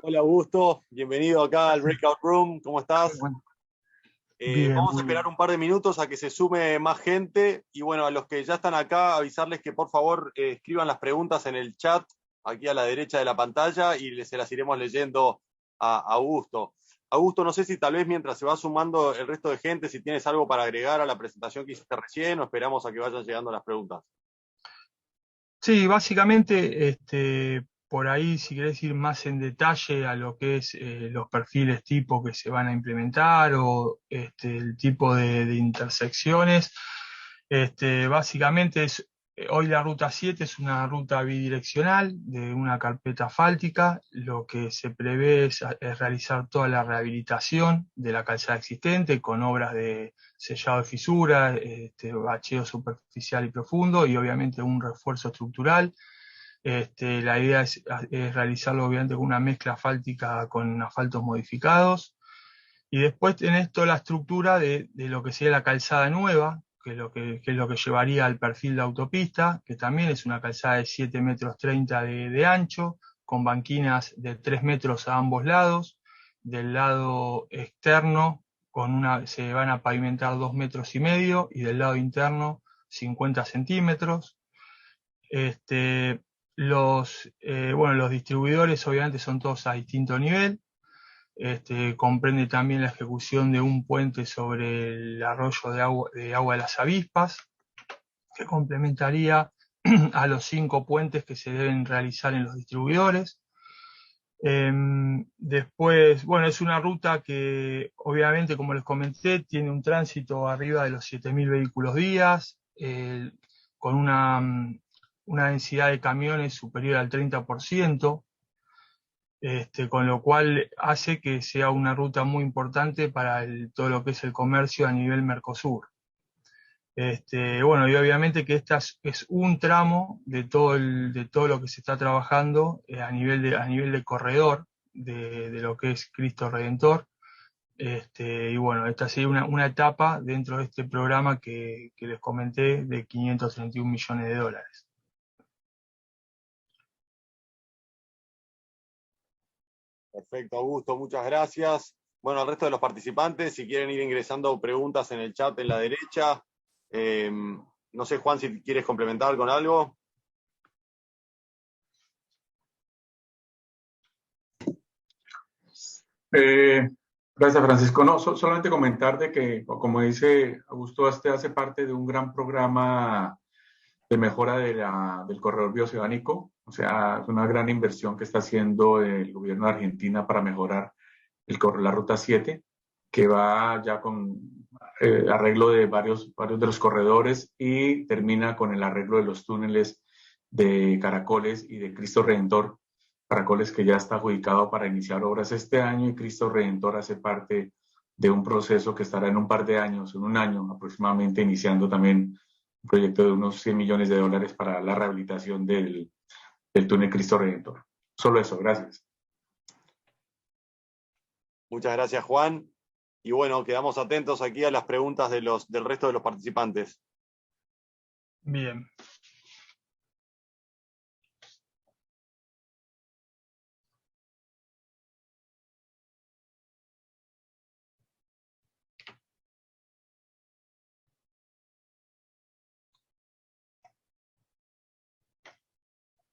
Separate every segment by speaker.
Speaker 1: Hola Augusto, bienvenido acá al Breakout Room, ¿cómo estás?
Speaker 2: Bueno, bien,
Speaker 1: Vamos a
Speaker 2: muy
Speaker 1: esperar
Speaker 2: bien.
Speaker 1: un par de minutos a que se sume más gente y bueno, a los que ya están acá, avisarles que por favor escriban las preguntas en el chat, aquí a la derecha de la pantalla y se las iremos leyendo a Augusto. Augusto, no sé si tal vez mientras se va sumando el resto de gente, si tienes algo para agregar a la presentación que hiciste recién o esperamos a que vayan llegando las preguntas.
Speaker 2: Sí, básicamente, por ahí, si querés ir más en detalle a lo que es los perfiles tipo que se van a implementar o el tipo de intersecciones, básicamente hoy la ruta 7 es una ruta bidireccional de una carpeta asfáltica. Lo que se prevé es realizar toda la rehabilitación de la calzada existente con obras de sellado de fisuras, bacheo superficial y profundo y obviamente un refuerzo estructural. La idea es realizarlo obviamente con una mezcla asfáltica con asfaltos modificados. Y después tenés toda la estructura de lo que sería la calzada nueva, que es lo que llevaría al perfil de autopista, que también es una calzada de 7 metros 30 de ancho, con banquinas de 3 metros a ambos lados. Del lado externo se van a pavimentar 2 metros y medio y del lado interno 50 centímetros. Este, los distribuidores obviamente son todos a distinto nivel. Comprende también la ejecución de un puente sobre el arroyo de agua de las Avispas, que complementaría a los 5 puentes que se deben realizar en los distribuidores. Después, bueno, es una ruta que obviamente, como les comenté, tiene un tránsito arriba de los 7.000 vehículos días, con una densidad de camiones superior al 30%. Con lo cual hace que sea una ruta muy importante para todo lo que es el comercio a nivel Mercosur. Bueno, y obviamente que esta es un tramo de todo lo que se está trabajando a nivel de corredor de lo que es Cristo Redentor. Y bueno, esta sería una etapa dentro de este programa que les comenté de 531 millones de dólares.
Speaker 1: Perfecto, Augusto, muchas gracias. Bueno, al resto de los participantes, si quieren ir ingresando preguntas en el chat en la derecha. No sé, Juan, si quieres complementar con algo.
Speaker 3: Eh, Gracias, Francisco. No, solamente comentar de que, como dice Augusto, este hace parte de un gran programa de mejora del corredor bioceánico. O sea, es una gran inversión que está haciendo el gobierno de Argentina para mejorar la Ruta 7, que va ya con arreglo de varios de los corredores y termina con el arreglo de los túneles de Caracoles y de Cristo Redentor. Caracoles que ya está adjudicado para iniciar obras este año y Cristo Redentor hace parte de un proceso que estará en un par de años, en un año aproximadamente, iniciando también un proyecto de unos 100 millones de dólares para la rehabilitación del túnel Cristo Redentor. Solo eso, gracias.
Speaker 1: Muchas gracias, Juan. Y bueno, quedamos atentos aquí a las preguntas del resto de los participantes.
Speaker 2: Bien.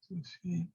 Speaker 2: Sí, sí.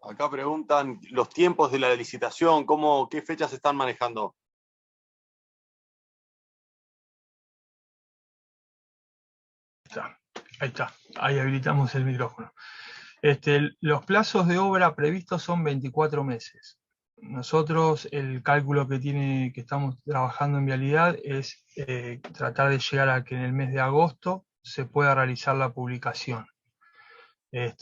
Speaker 1: Acá preguntan los tiempos de la licitación, qué fechas se están manejando.
Speaker 2: Ahí está, ahí habilitamos el micrófono. Los plazos de obra previstos son 24 meses. Nosotros el cálculo que estamos trabajando en vialidad es tratar de llegar a que en el mes de agosto se pueda realizar la publicación.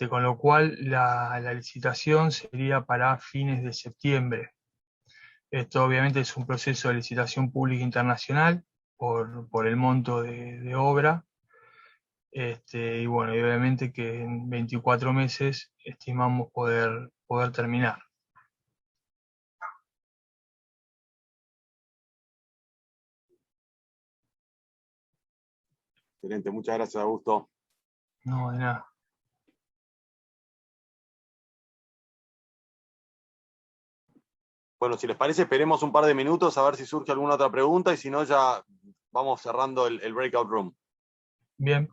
Speaker 2: Con lo cual la licitación sería para fines de septiembre. Esto obviamente es un proceso de licitación pública internacional por el monto de obra. Y bueno, y obviamente que en 24 meses estimamos poder terminar.
Speaker 1: Excelente, muchas gracias, Augusto.
Speaker 2: No, de nada.
Speaker 1: Bueno, si les parece, esperemos un par de minutos a ver si surge alguna otra pregunta y si no, ya vamos cerrando el breakout room.
Speaker 2: Bien.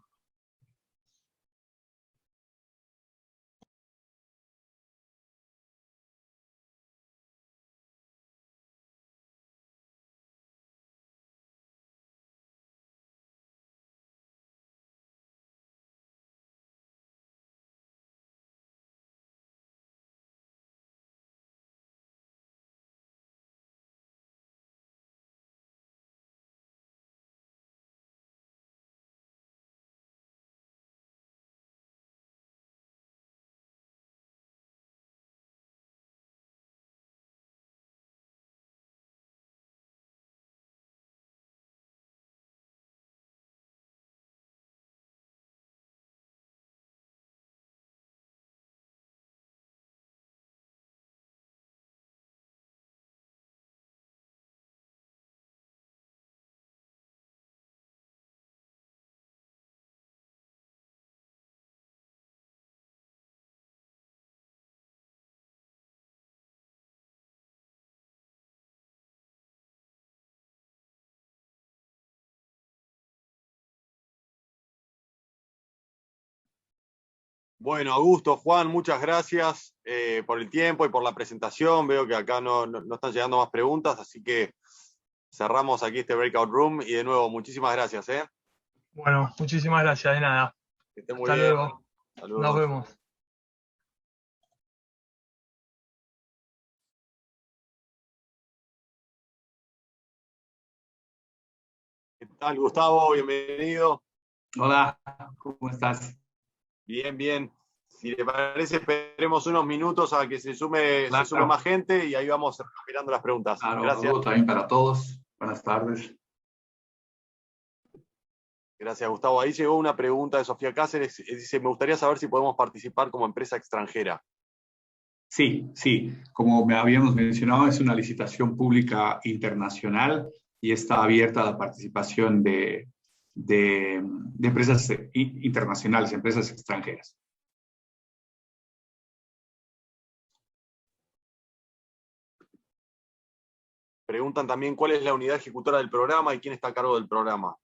Speaker 1: Bueno, Augusto, Juan, muchas gracias por el tiempo y por la presentación. Veo que acá no están llegando más preguntas, así que cerramos aquí este breakout room y de nuevo, muchísimas gracias.
Speaker 2: Bueno, muchísimas gracias, de nada.
Speaker 1: Que estén muy
Speaker 2: Hasta
Speaker 1: bien.
Speaker 2: luego.
Speaker 1: Saludos.
Speaker 2: Nos vemos.
Speaker 1: ¿Qué tal, Gustavo? Bienvenido.
Speaker 4: Hola, ¿cómo estás?
Speaker 1: Bien, bien. Si le parece, esperemos unos minutos a que se sume más gente y ahí vamos mirando las preguntas.
Speaker 4: Claro,
Speaker 1: Gracias.
Speaker 4: saludo también para todos. Buenas tardes.
Speaker 1: Gracias, Gustavo. Ahí llegó una pregunta de Sofía Cáceres. Dice, me gustaría saber si podemos participar como empresa extranjera.
Speaker 4: Sí. Como habíamos mencionado, es una licitación pública internacional y está abierta a la participación de empresas internacionales, empresas extranjeras.
Speaker 1: Preguntan también cuál es la unidad ejecutora del programa y quién está a cargo del programa.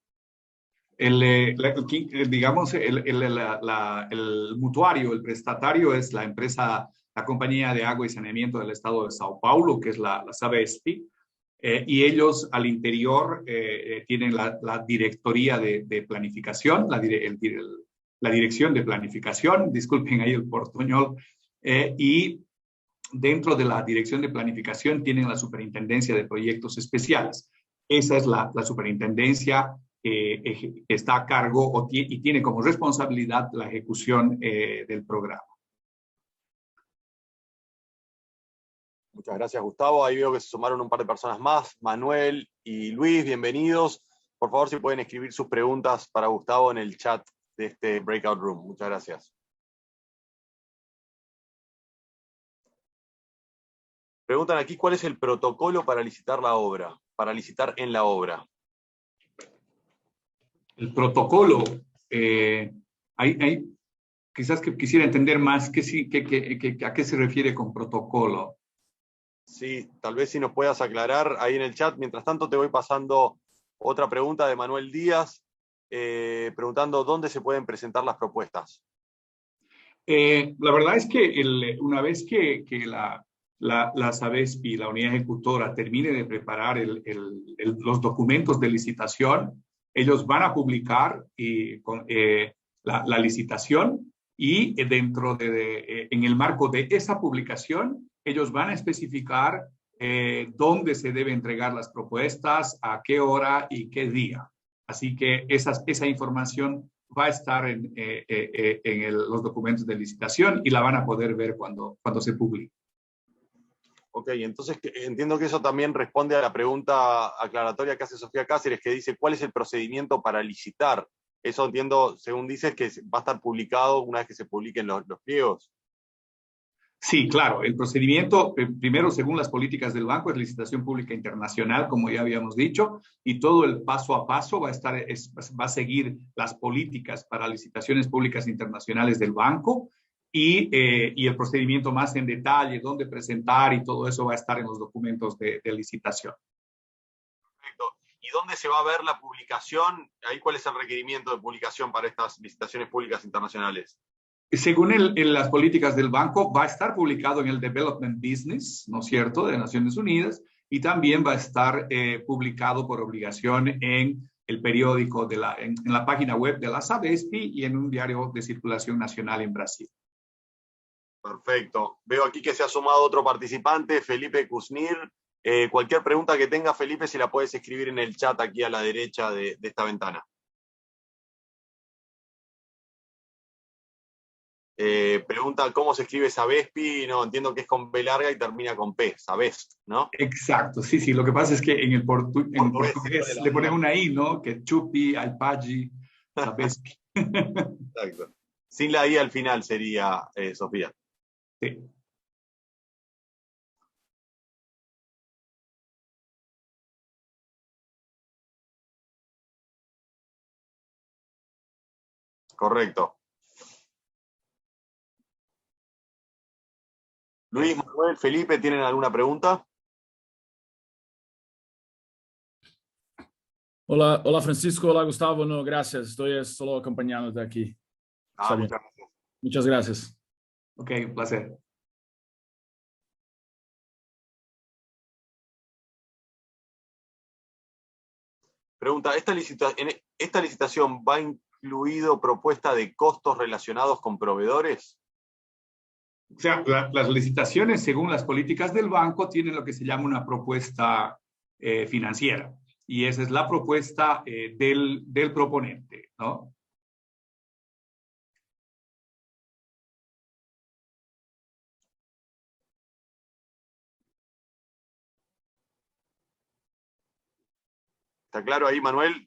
Speaker 4: Digamos, el mutuario, el prestatario es la empresa, la compañía de agua y saneamiento del estado de Sao Paulo, que es la Sabesp, y ellos al interior tienen la directoría de planificación, la dirección de planificación, disculpen ahí el portuñol, y dentro de la dirección de planificación tienen la superintendencia de proyectos especiales. Esa es la superintendencia que está a cargo y tiene como responsabilidad la ejecución del programa.
Speaker 1: Muchas gracias, Gustavo. Ahí veo que se sumaron un par de personas más. Manuel y Luis, bienvenidos. Por favor, si pueden escribir sus preguntas para Gustavo en el chat de este breakout room. Muchas gracias. Preguntan aquí, ¿cuál es el protocolo para licitar la obra? Para licitar en la obra.
Speaker 4: El protocolo, quizás que quisiera entender más a qué se refiere con protocolo.
Speaker 1: Sí, tal vez si nos puedas aclarar ahí en el chat. Mientras tanto, te voy pasando otra pregunta de Manuel Díaz, preguntando dónde se pueden presentar las propuestas.
Speaker 4: La verdad es que una vez que la Sabespi, la unidad ejecutora, termine de preparar los documentos de licitación, ellos van a publicar la licitación y en el marco de esa publicación, ellos van a especificar dónde se debe entregar las propuestas, a qué hora y qué día. Así que esa información va a estar en los documentos de licitación y la van a poder ver cuando se publique.
Speaker 1: Ok, entonces entiendo que eso también responde a la pregunta aclaratoria que hace Sofía Cáceres, que dice, ¿cuál es el procedimiento para licitar? Eso entiendo, según dices, que va a estar publicado una vez que se publiquen los pliegos.
Speaker 4: Sí, claro. El procedimiento, primero, según las políticas del banco, es licitación pública internacional, como ya habíamos dicho, y todo el paso a paso va a seguir las políticas para licitaciones públicas internacionales del banco y el procedimiento más en detalle, dónde presentar y todo eso va a estar en los documentos de licitación.
Speaker 1: Perfecto. ¿Y dónde se va a ver la publicación? Ahí, ¿cuál es el requerimiento de publicación para estas licitaciones públicas internacionales?
Speaker 4: Según las políticas del banco, va a estar publicado en el Development Business, ¿no es cierto?, de Naciones Unidas, y también va a estar publicado por obligación en el periódico, en la página web de la Sabespi y en un diario de circulación nacional en Brasil.
Speaker 1: Perfecto. Veo aquí que se ha sumado otro participante, Felipe Kuznir. Cualquier pregunta que tenga, Felipe, si la puedes escribir en el chat aquí a la derecha de esta ventana. Pregunta cómo se escribe Sabespi. No, entiendo que es con B larga y termina con P, Sabesp, ¿no?
Speaker 4: Exacto, sí. Lo que pasa es que en portugués le ponen una I, ¿no? Que Chupi, Alpagi, Sabespi.
Speaker 1: Exacto. Sin la I al final sería, Sofía.
Speaker 4: Sí.
Speaker 1: Correcto. Luis, Manuel, Felipe, ¿tienen alguna pregunta?
Speaker 5: Hola Francisco, hola Gustavo, no, gracias, estoy solo acompañándote aquí.
Speaker 1: Muchas gracias.
Speaker 5: Muchas gracias.
Speaker 4: Ok, un placer.
Speaker 1: Pregunta, ¿en esta licitación va incluido propuesta de costos relacionados con proveedores?
Speaker 4: O sea, las licitaciones, según las políticas del banco, tienen lo que se llama una propuesta financiera. Y esa es la propuesta del proponente, ¿no?
Speaker 1: ¿Está claro ahí, Manuel?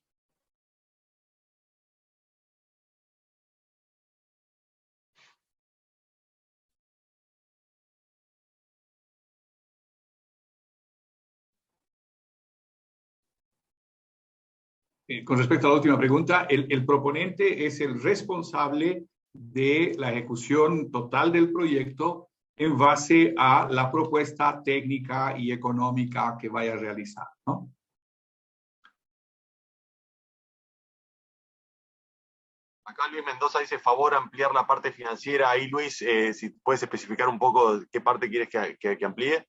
Speaker 4: Con respecto a la última pregunta, el proponente es el responsable de la ejecución total del proyecto en base a la propuesta técnica y económica que vaya a realizar, ¿no?
Speaker 1: Acá Luis Mendoza dice, favor ampliar la parte financiera. Ahí, Luis, si puedes especificar un poco qué parte quieres que amplíe.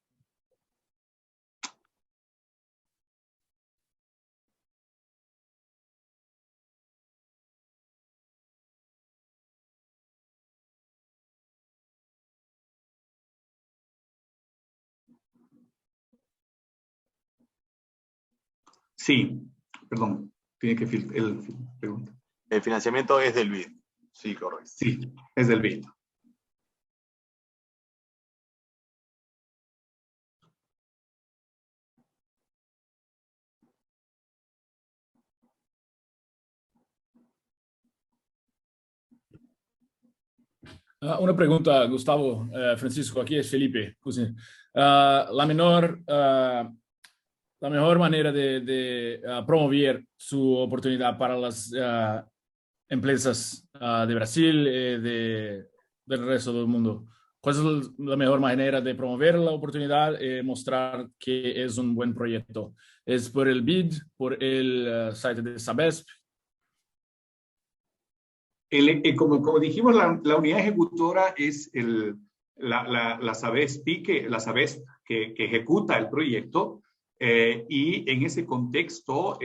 Speaker 4: Sí, perdón, tiene que pregunta.
Speaker 1: El financiamiento es del BID. Sí, correcto.
Speaker 4: Sí, es del BID.
Speaker 5: Una pregunta, Gustavo, Francisco, aquí es Felipe. La mejor manera de promover su oportunidad para las empresas de Brasil, del resto del mundo. ¿Cuál es la mejor manera de promover la oportunidad y mostrar que es un buen proyecto? ¿Es por el BID, por el site de Sabesp?
Speaker 4: Como dijimos, la unidad ejecutora es la SABESP que ejecuta el proyecto, y en ese contexto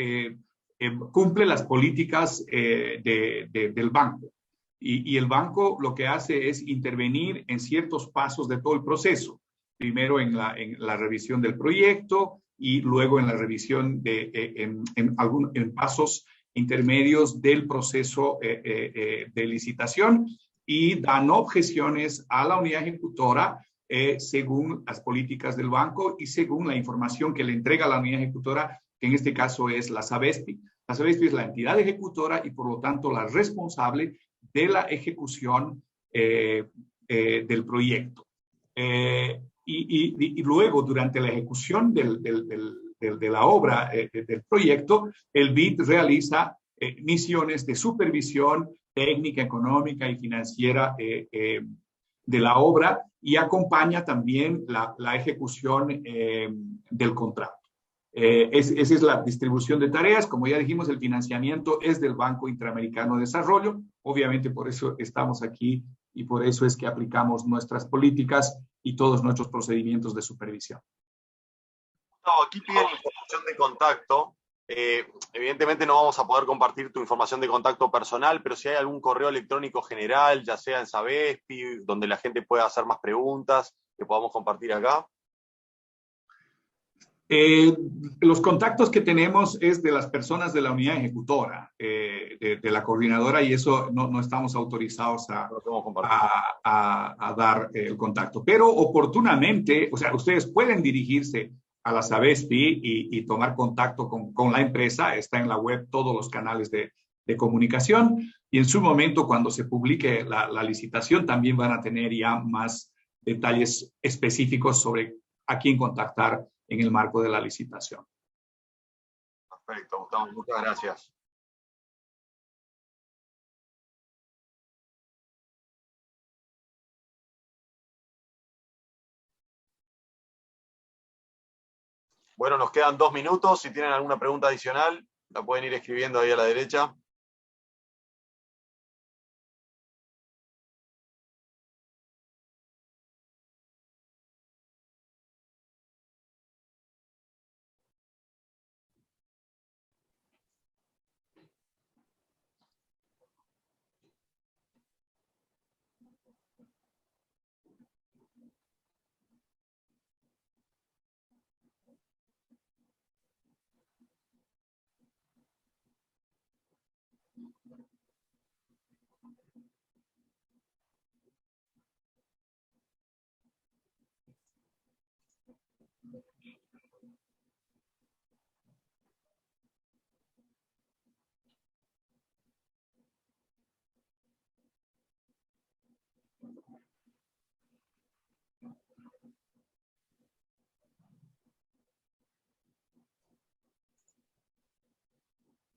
Speaker 4: cumple las políticas del banco. Y el banco lo que hace es intervenir en ciertos pasos de todo el proceso. Primero en la revisión del proyecto y luego en la revisión en pasos intermedios del proceso de licitación, y dan objeciones a la unidad ejecutora según las políticas del banco y según la información que le entrega la unidad ejecutora, que en este caso es la SABESPI. La SABESPI es la entidad ejecutora y por lo tanto la responsable de la ejecución del proyecto. Y luego, durante la ejecución de la obra del proyecto, el BID realiza misiones de supervisión técnica, económica y financiera de la obra, y acompaña también la ejecución del contrato. Esa es la distribución de tareas. Como ya dijimos, el financiamiento es del Banco Interamericano de Desarrollo. Obviamente por eso estamos aquí y por eso es que aplicamos nuestras políticas y todos nuestros procedimientos de supervisión.
Speaker 1: Aquí piden información de contacto. Evidentemente no vamos a poder compartir tu información de contacto personal, pero si hay algún correo electrónico general, ya sea en SABESPI, donde la gente pueda hacer más preguntas, que podamos compartir acá.
Speaker 4: Los contactos que tenemos es de las personas de la unidad ejecutora, de la coordinadora, y eso no estamos autorizados a dar el contacto. Pero oportunamente, o sea, ustedes pueden dirigirse a la SABESPI y tomar contacto con la empresa. Está en la web todos los canales de comunicación, y en su momento, cuando se publique la licitación, también van a tener ya más detalles específicos sobre a quién contactar en el marco de la licitación.
Speaker 1: Perfecto, Gustavo, muchas gracias. Bueno, nos quedan 2 minutos. Si tienen alguna pregunta adicional, la pueden ir escribiendo ahí a la derecha.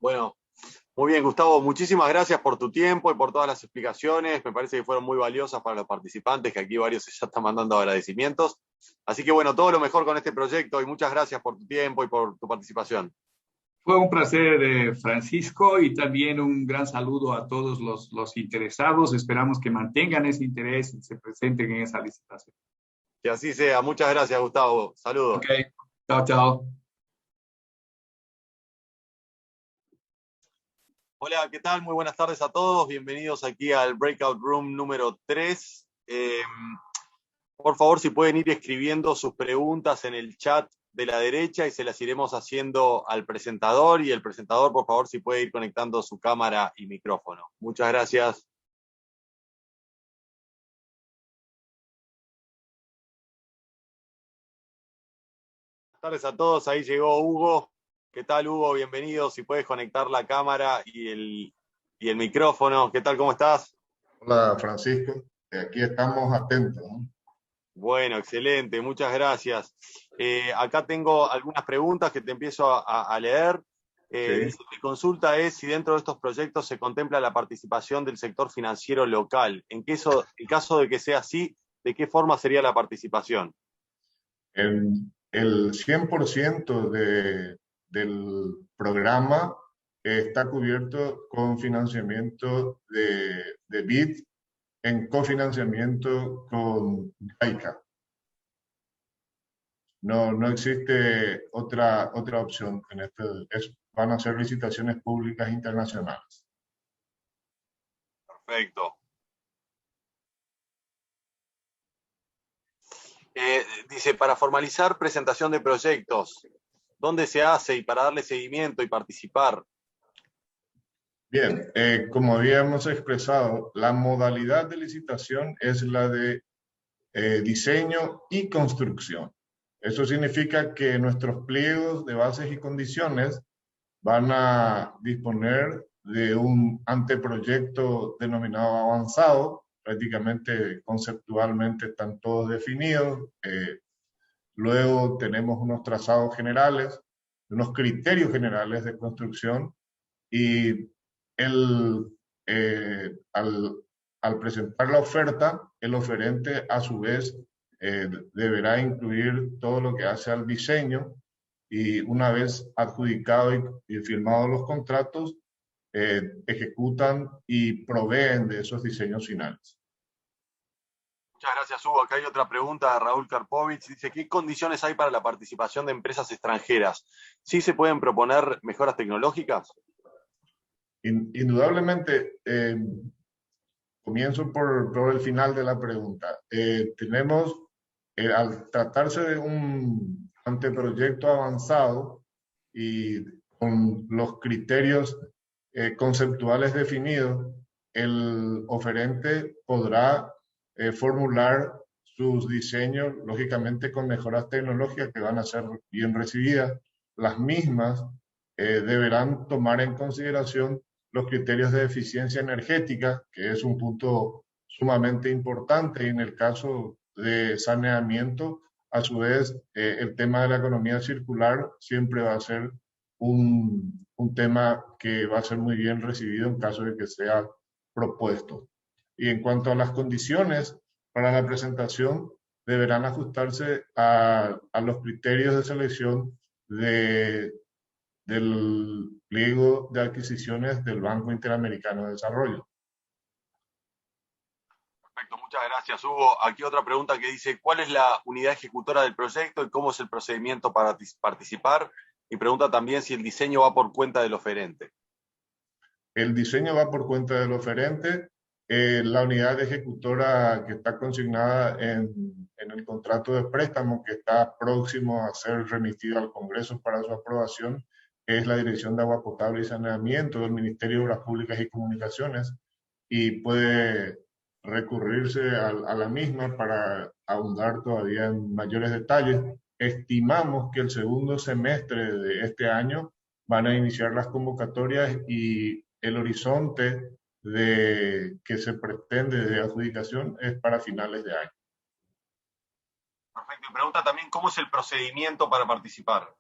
Speaker 1: Bueno, muy bien, Gustavo, muchísimas gracias por tu tiempo y por todas las explicaciones. Me parece que fueron muy valiosas para los participantes, que aquí varios ya están mandando agradecimientos. Así que bueno, todo lo mejor con este proyecto y muchas gracias por tu tiempo y por tu participación.
Speaker 4: Fue un placer, Francisco, y también un gran saludo a todos los interesados. Esperamos que mantengan ese interés y se presenten en esa licitación.
Speaker 1: Que así sea. Muchas gracias, Gustavo. Saludos.
Speaker 4: Ok, chao, chao.
Speaker 1: Hola, ¿qué tal? Muy buenas tardes a todos. Bienvenidos aquí al Breakout Room número 3. Por favor, si pueden ir escribiendo sus preguntas en el chat de la derecha y se las iremos haciendo al presentador. Y el presentador, por favor, si puede ir conectando su cámara y micrófono. Muchas gracias. Buenas tardes a todos. Ahí llegó Hugo. ¿Qué tal, Hugo? Bienvenido. Si puedes conectar la cámara y el micrófono. ¿Qué tal? ¿Cómo estás?
Speaker 6: Hola, Francisco. Aquí estamos atentos, ¿no?
Speaker 1: Bueno, excelente. Muchas gracias. Acá tengo algunas preguntas que te empiezo a leer.
Speaker 6: Sí.
Speaker 1: Mi consulta es si dentro de estos proyectos se contempla la participación del sector financiero local. En caso de que sea así, ¿de qué forma sería la participación?
Speaker 6: El 100% del programa está cubierto con financiamiento de BID en cofinanciamiento con JICA. No existe otra opción en van a ser licitaciones públicas internacionales.
Speaker 1: Perfecto. Dice, para formalizar presentación de proyectos, ¿dónde se hace y para darle seguimiento y participar?
Speaker 6: Bien, como habíamos expresado, la modalidad de licitación es la de diseño y construcción. Eso significa que nuestros pliegos de bases y condiciones van a disponer de un anteproyecto denominado avanzado, prácticamente conceptualmente están todos definidos. Luego tenemos unos trazados generales, unos criterios generales de construcción y al presentar la oferta, el oferente a su vez deberá incluir todo lo que hace al diseño y una vez adjudicado y firmados los contratos, ejecutan y proveen de esos diseños finales.
Speaker 1: Muchas gracias, Hugo. Acá hay otra pregunta de Raúl Karpovich. Dice, ¿qué condiciones hay para la participación de empresas extranjeras? ¿Sí se pueden proponer mejoras tecnológicas?
Speaker 6: Indudablemente, comienzo por el final de la pregunta. Tenemos, al tratarse de un anteproyecto avanzado y con los criterios conceptuales definidos, el oferente podrá formular sus diseños, lógicamente con mejoras tecnológicas que van a ser bien recibidas. Las mismas deberán tomar en consideración los criterios de eficiencia energética, que es un punto sumamente importante, y en el caso de saneamiento, a su vez, el tema de la economía circular siempre va a ser un tema que va a ser muy bien recibido en caso de que sea propuesto. Y en cuanto a las condiciones para la presentación, deberán ajustarse a los criterios de selección del pliego de adquisiciones del Banco Interamericano de Desarrollo.
Speaker 1: Perfecto, muchas gracias, Hugo. Aquí otra pregunta que dice, ¿cuál es la unidad ejecutora del proyecto y cómo es el procedimiento para participar? Y pregunta también si el diseño va por cuenta del oferente.
Speaker 6: El diseño va por cuenta del oferente. La unidad ejecutora que está consignada en el contrato de préstamo, que está próximo a ser remitido al Congreso para su aprobación, es la Dirección de Agua Potable y Saneamiento del Ministerio de Obras Públicas y Comunicaciones, y puede recurrirse a la misma para ahondar todavía en mayores detalles. Estimamos que el segundo semestre de este año van a iniciar las convocatorias y el horizonte que se pretende de adjudicación es para finales de año.
Speaker 1: Perfecto. Y pregunta también, ¿cómo es el procedimiento para participar?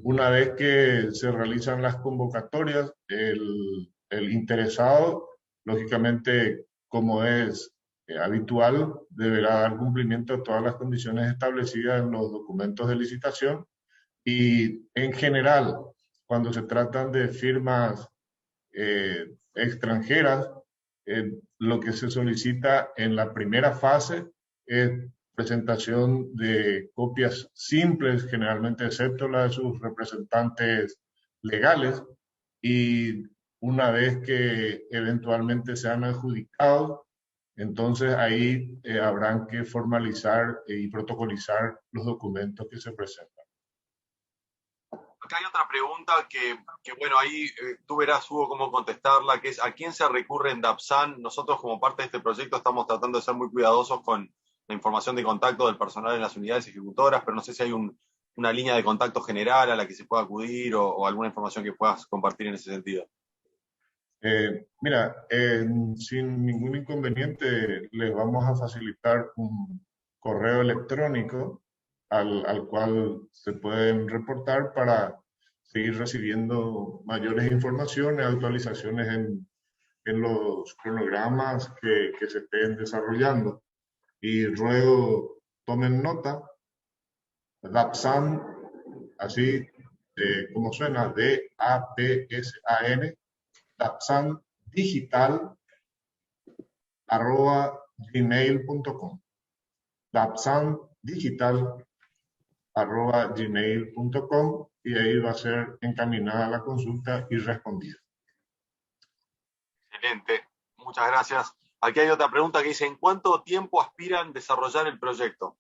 Speaker 6: Una vez que se realizan las convocatorias, el interesado, lógicamente, como es habitual, deberá dar cumplimiento a todas las condiciones establecidas en los documentos de licitación y, en general, cuando se tratan de firmas extranjeras, lo que se solicita en la primera fase es presentación de copias simples, generalmente excepto la de sus representantes legales, y una vez que eventualmente sean adjudicados, entonces ahí habrán que formalizar y protocolizar los documentos que se presentan.
Speaker 1: Acá hay otra pregunta que bueno, ahí tú verás, Hugo, cómo contestarla, que es ¿a quién se recurre en DAPSAN? Nosotros, como parte de este proyecto, estamos tratando de ser muy cuidadosos con la información de contacto del personal en las unidades ejecutoras, pero no sé si hay una línea de contacto general a la que se pueda acudir o alguna información que puedas compartir en ese sentido.
Speaker 6: Mira, sin ningún inconveniente les vamos a facilitar un correo electrónico al cual se pueden reportar para seguir recibiendo mayores informaciones, actualizaciones en los cronogramas que se estén desarrollando. Y ruego tomen nota, DAPSAN, así como suena, DAPSAN, dapsandigital@gmail.com. dapsandigital@gmail.com, y ahí va a ser encaminada la consulta y respondida.
Speaker 1: Excelente, muchas gracias. Aquí hay otra pregunta que dice, ¿en cuánto tiempo aspiran desarrollar el proyecto?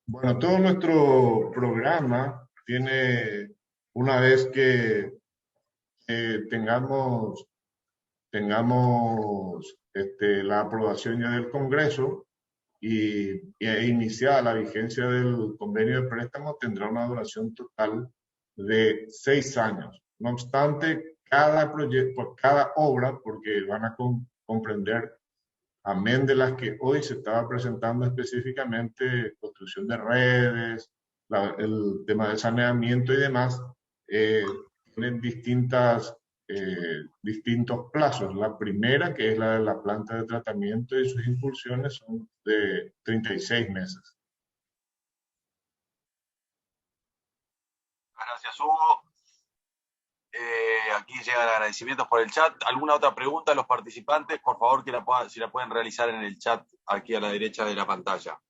Speaker 6: Bueno, todo nuestro programa tiene, una vez que tengamos la aprobación ya del Congreso e iniciada la vigencia del convenio de préstamo, tendrá una duración total de 6 años. No obstante, cada proyecto, cada obra, porque van a comprender, amén de las que hoy se estaba presentando específicamente, construcción de redes, el tema de saneamiento y demás, tienen distintos plazos. La primera, que es la de la planta de tratamiento, y sus impulsiones son de 36 meses.
Speaker 1: Gracias, Hugo. Aquí llegan agradecimientos por el chat. ¿Alguna otra pregunta a los participantes? Por favor, si la pueden realizar en el chat aquí a la derecha de la pantalla.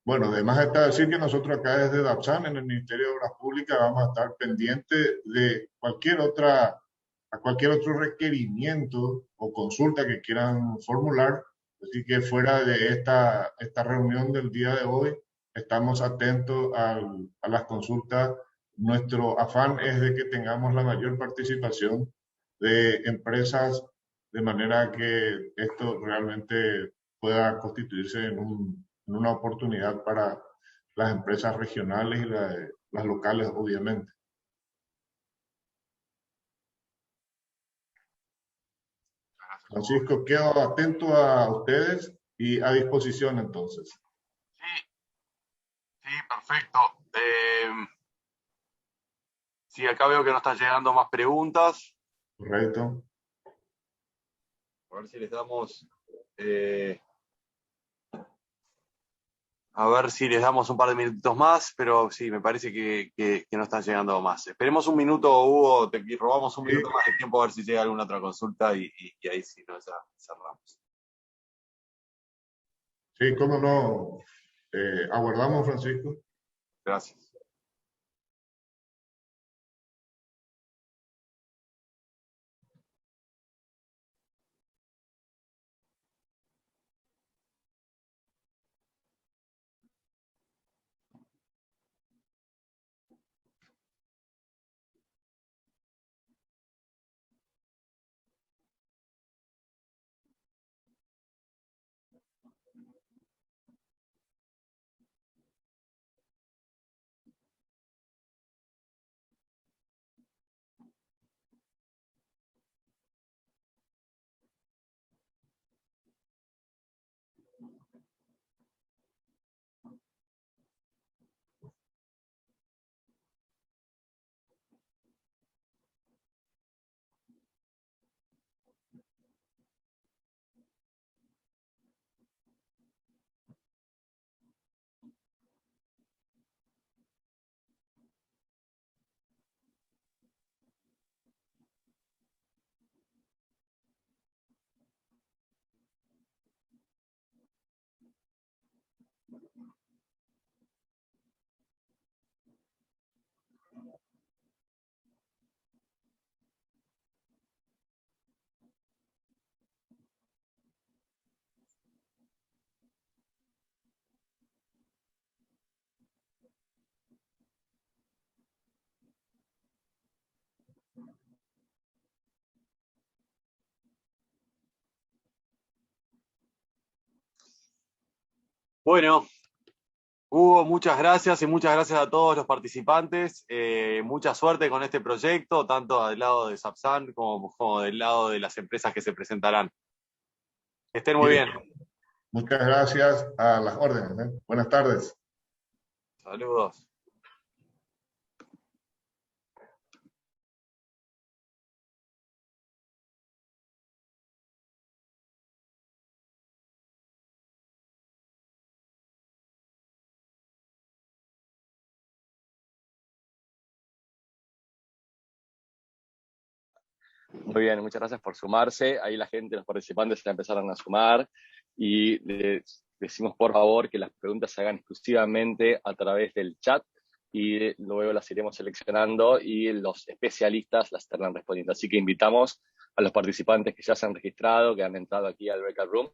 Speaker 6: Bueno, además está decir que nosotros acá desde DAPSAN, en el Ministerio de Obras Públicas, vamos a estar pendientes de cualquier otro requerimiento o consulta que quieran formular. Así que fuera de esta reunión del día de hoy, estamos atentos a las consultas. Nuestro afán es de que tengamos la mayor participación de empresas, de manera que esto realmente pueda constituirse en una oportunidad para las empresas regionales y las locales, obviamente. Francisco, quedo atento a ustedes y a disposición entonces.
Speaker 1: Sí, perfecto. Sí, acá veo que no están llegando más preguntas.
Speaker 6: Correcto.
Speaker 1: A ver si les damos... a ver si les damos un par de minutitos más, pero sí, me parece que no están llegando más. Esperemos un minuto, Hugo, te robamos un minuto más de tiempo a ver si llega alguna otra consulta y ahí sí, no, ya cerramos.
Speaker 6: Sí, cómo no. Aguardamos, Francisco.
Speaker 1: Gracias. Bueno, Hugo, muchas gracias y muchas gracias a todos los participantes. Mucha suerte con este proyecto, tanto del lado de Sapsan como del lado de las empresas que se presentarán. Que estén muy bien.
Speaker 6: Muchas gracias, a las órdenes. Buenas tardes.
Speaker 1: Saludos.
Speaker 7: Muy bien, muchas gracias por sumarse. Ahí la gente, los participantes se empezaron a sumar y les decimos por favor que las preguntas se hagan exclusivamente a través del chat y luego las iremos seleccionando y los especialistas las estarán respondiendo. Así que invitamos a los participantes que ya se han registrado, que han entrado aquí al Breakout Room,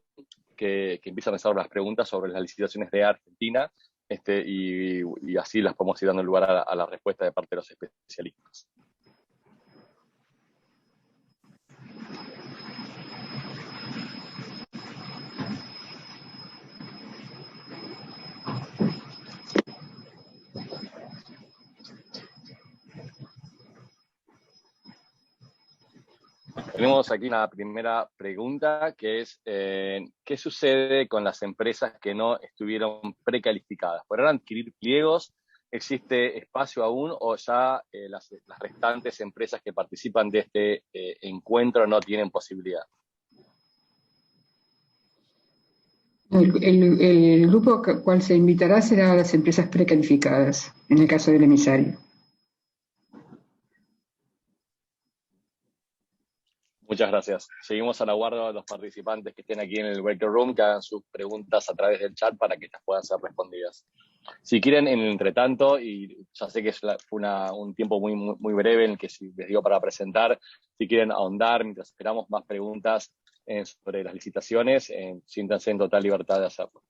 Speaker 7: que empiezan a hacer las preguntas sobre las licitaciones de Argentina y así las podemos ir dando lugar a la respuesta de parte de los especialistas. Tenemos aquí una primera pregunta que es, ¿qué sucede con las empresas que no estuvieron precalificadas? ¿Podrán adquirir pliegos? ¿Existe espacio aún o ya las restantes empresas que participan de este encuentro no tienen posibilidad?
Speaker 8: El grupo cual se invitará será a las empresas precalificadas, en el caso del emisario.
Speaker 7: Muchas gracias. Seguimos a la guardia de los participantes que estén aquí en el Breakout Room, que hagan sus preguntas a través del chat para que estas puedan ser respondidas. Si quieren, en el entretanto, y ya sé que fue un tiempo muy breve en el que les digo para presentar, si quieren ahondar mientras esperamos más preguntas sobre las licitaciones, siéntanse en total libertad de hacerlo.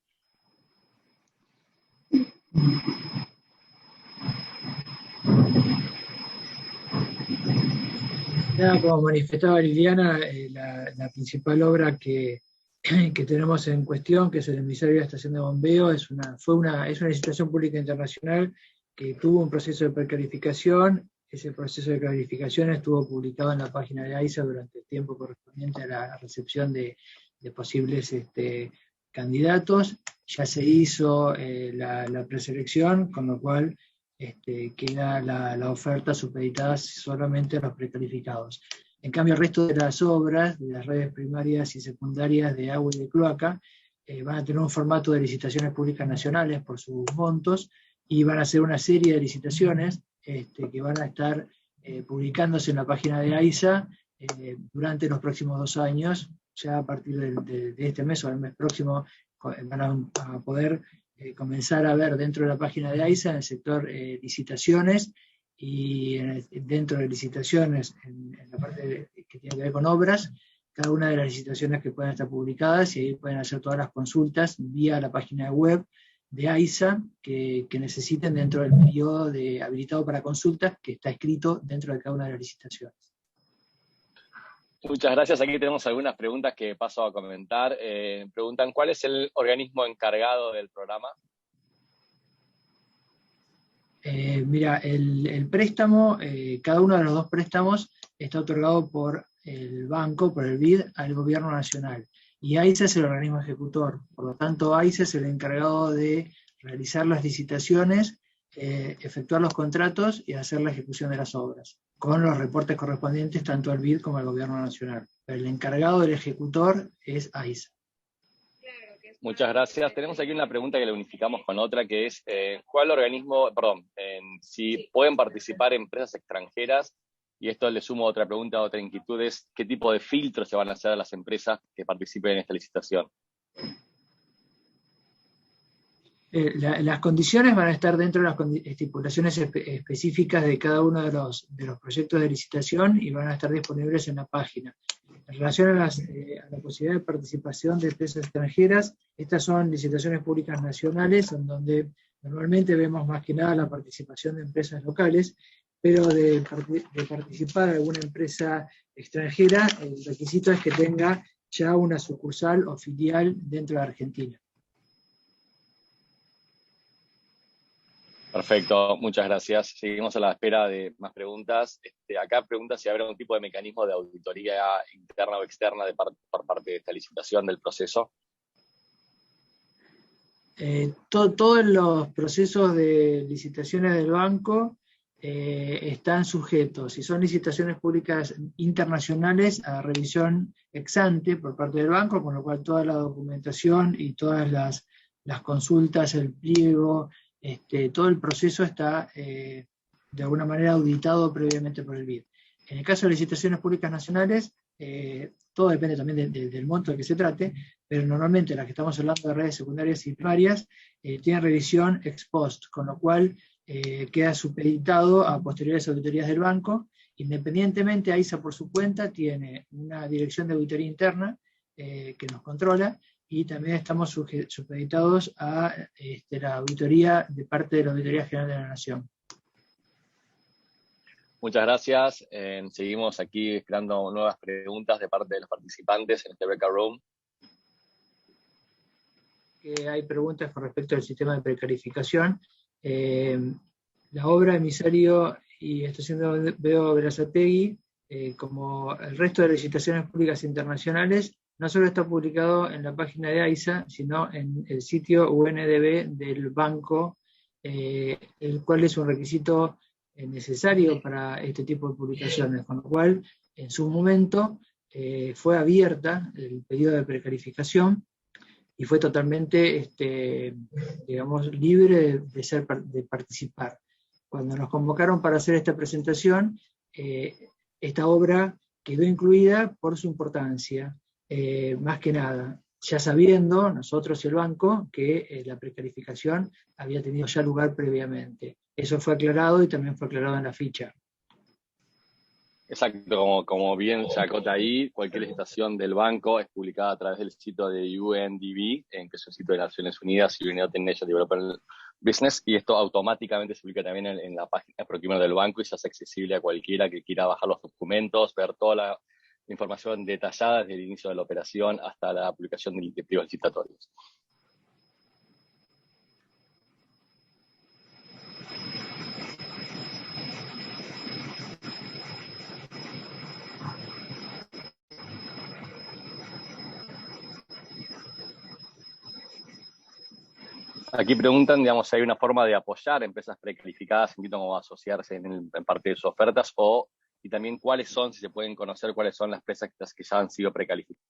Speaker 9: Como manifestaba Liliana, la principal obra que tenemos en cuestión, que es el emisario de la estación de bombeo, es una licitación pública internacional que tuvo un proceso de precalificación. Ese proceso de calificación estuvo publicado en la página de AISA durante el tiempo correspondiente a la recepción de posibles candidatos. Ya se hizo la preselección, con lo cual queda la oferta supeditada solamente a los precalificados. En cambio, el resto de las obras, de las redes primarias y secundarias de agua y de cloaca, van a tener un formato de licitaciones públicas nacionales por sus montos, y van a ser una serie de licitaciones que van a estar publicándose en la página de AISA durante los próximos 2 años. Ya a partir de este mes o el mes próximo van a poder comenzar a ver dentro de la página de AISA, en el sector licitaciones, y dentro de licitaciones, en la parte que tiene que ver con obras, cada una de las licitaciones que puedan estar publicadas, y ahí pueden hacer todas las consultas vía la página web de AISA que necesiten dentro del periodo habilitado para consultas que está escrito dentro de cada una de las licitaciones.
Speaker 7: Muchas gracias. Aquí tenemos algunas preguntas que paso a comentar. Preguntan, ¿cuál es el organismo encargado del programa?
Speaker 9: Mira, el préstamo, cada uno de los 2 préstamos está otorgado por el banco, por el BID, al gobierno nacional. Y AISA es el organismo ejecutor. Por lo tanto, AISA es el encargado de realizar las licitaciones, efectuar los contratos y hacer la ejecución de las obras, con los reportes correspondientes tanto al BID como al gobierno nacional. Pero el encargado del ejecutor es AISA.
Speaker 7: Muchas gracias. Tenemos aquí una pregunta que la unificamos con otra, que es, ¿cuál organismo, si pueden participar empresas extranjeras? Y esto le sumo otra pregunta, otra inquietud, es ¿qué tipo de filtros se van a hacer a las empresas que participen en esta licitación?
Speaker 9: Las condiciones van a estar dentro de las estipulaciones específicas de cada uno de los proyectos de licitación, y van a estar disponibles en la página. En relación a la posibilidad de participación de empresas extranjeras, estas son licitaciones públicas nacionales, en donde normalmente vemos más que nada la participación de empresas locales, pero de participar alguna empresa extranjera, el requisito es que tenga ya una sucursal o filial dentro de Argentina.
Speaker 7: Perfecto, muchas gracias. Seguimos a la espera de más preguntas. Acá pregunta si habrá algún tipo de mecanismo de auditoría interna o externa por parte de esta licitación del proceso.
Speaker 9: Todos los procesos de licitaciones del banco están sujetos, si son licitaciones públicas internacionales, a revisión ex ante por parte del banco, con lo cual toda la documentación y todas las consultas, el pliego, todo el proceso está de alguna manera auditado previamente por el BID. En el caso de licitaciones públicas nacionales, todo depende también del monto de que se trate, pero normalmente las que estamos hablando de redes secundarias y primarias tienen revisión ex post, con lo cual queda supeditado a posteriores auditorías del banco. Independientemente, AISA por su cuenta tiene una dirección de auditoría interna que nos controla, y también estamos supeditados a la auditoría de parte de la Auditoría General de la Nación.
Speaker 7: Muchas gracias. Seguimos aquí esperando nuevas preguntas de parte de los participantes en este breakout room.
Speaker 9: Hay preguntas con respecto al sistema de precalificación. La obra Emisario y Estación de Bombeo Berazategui, como el resto de licitaciones públicas internacionales, no solo está publicado en la página de AISA, sino en el sitio UNDB del banco, el cual es un requisito necesario para este tipo de publicaciones, con lo cual en su momento fue abierta el pedido de precalificación y fue totalmente, digamos, libre de participar. Cuando nos convocaron para hacer esta presentación, esta obra quedó incluida por su importancia, más que nada, ya sabiendo nosotros y el banco que la precalificación había tenido ya lugar previamente. Eso fue aclarado y también fue aclarado en la ficha.
Speaker 7: Exacto, como bien se acota ahí, cualquier licitación del banco es publicada a través del sitio de UNDB, que es un sitio de Naciones Unidas, United Nations Development Business, y esto automáticamente se publica también en la página de procurement del banco y se hace accesible a cualquiera que quiera bajar los documentos, ver toda la información detallada desde el inicio de la operación hasta la publicación de pliegos licitatorios. Aquí preguntan, digamos, si hay una forma de apoyar empresas precalificadas, entiendo cómo asociarse en parte de sus ofertas, y también cuáles son, si se pueden conocer, cuáles son las empresas que ya han sido precalificadas.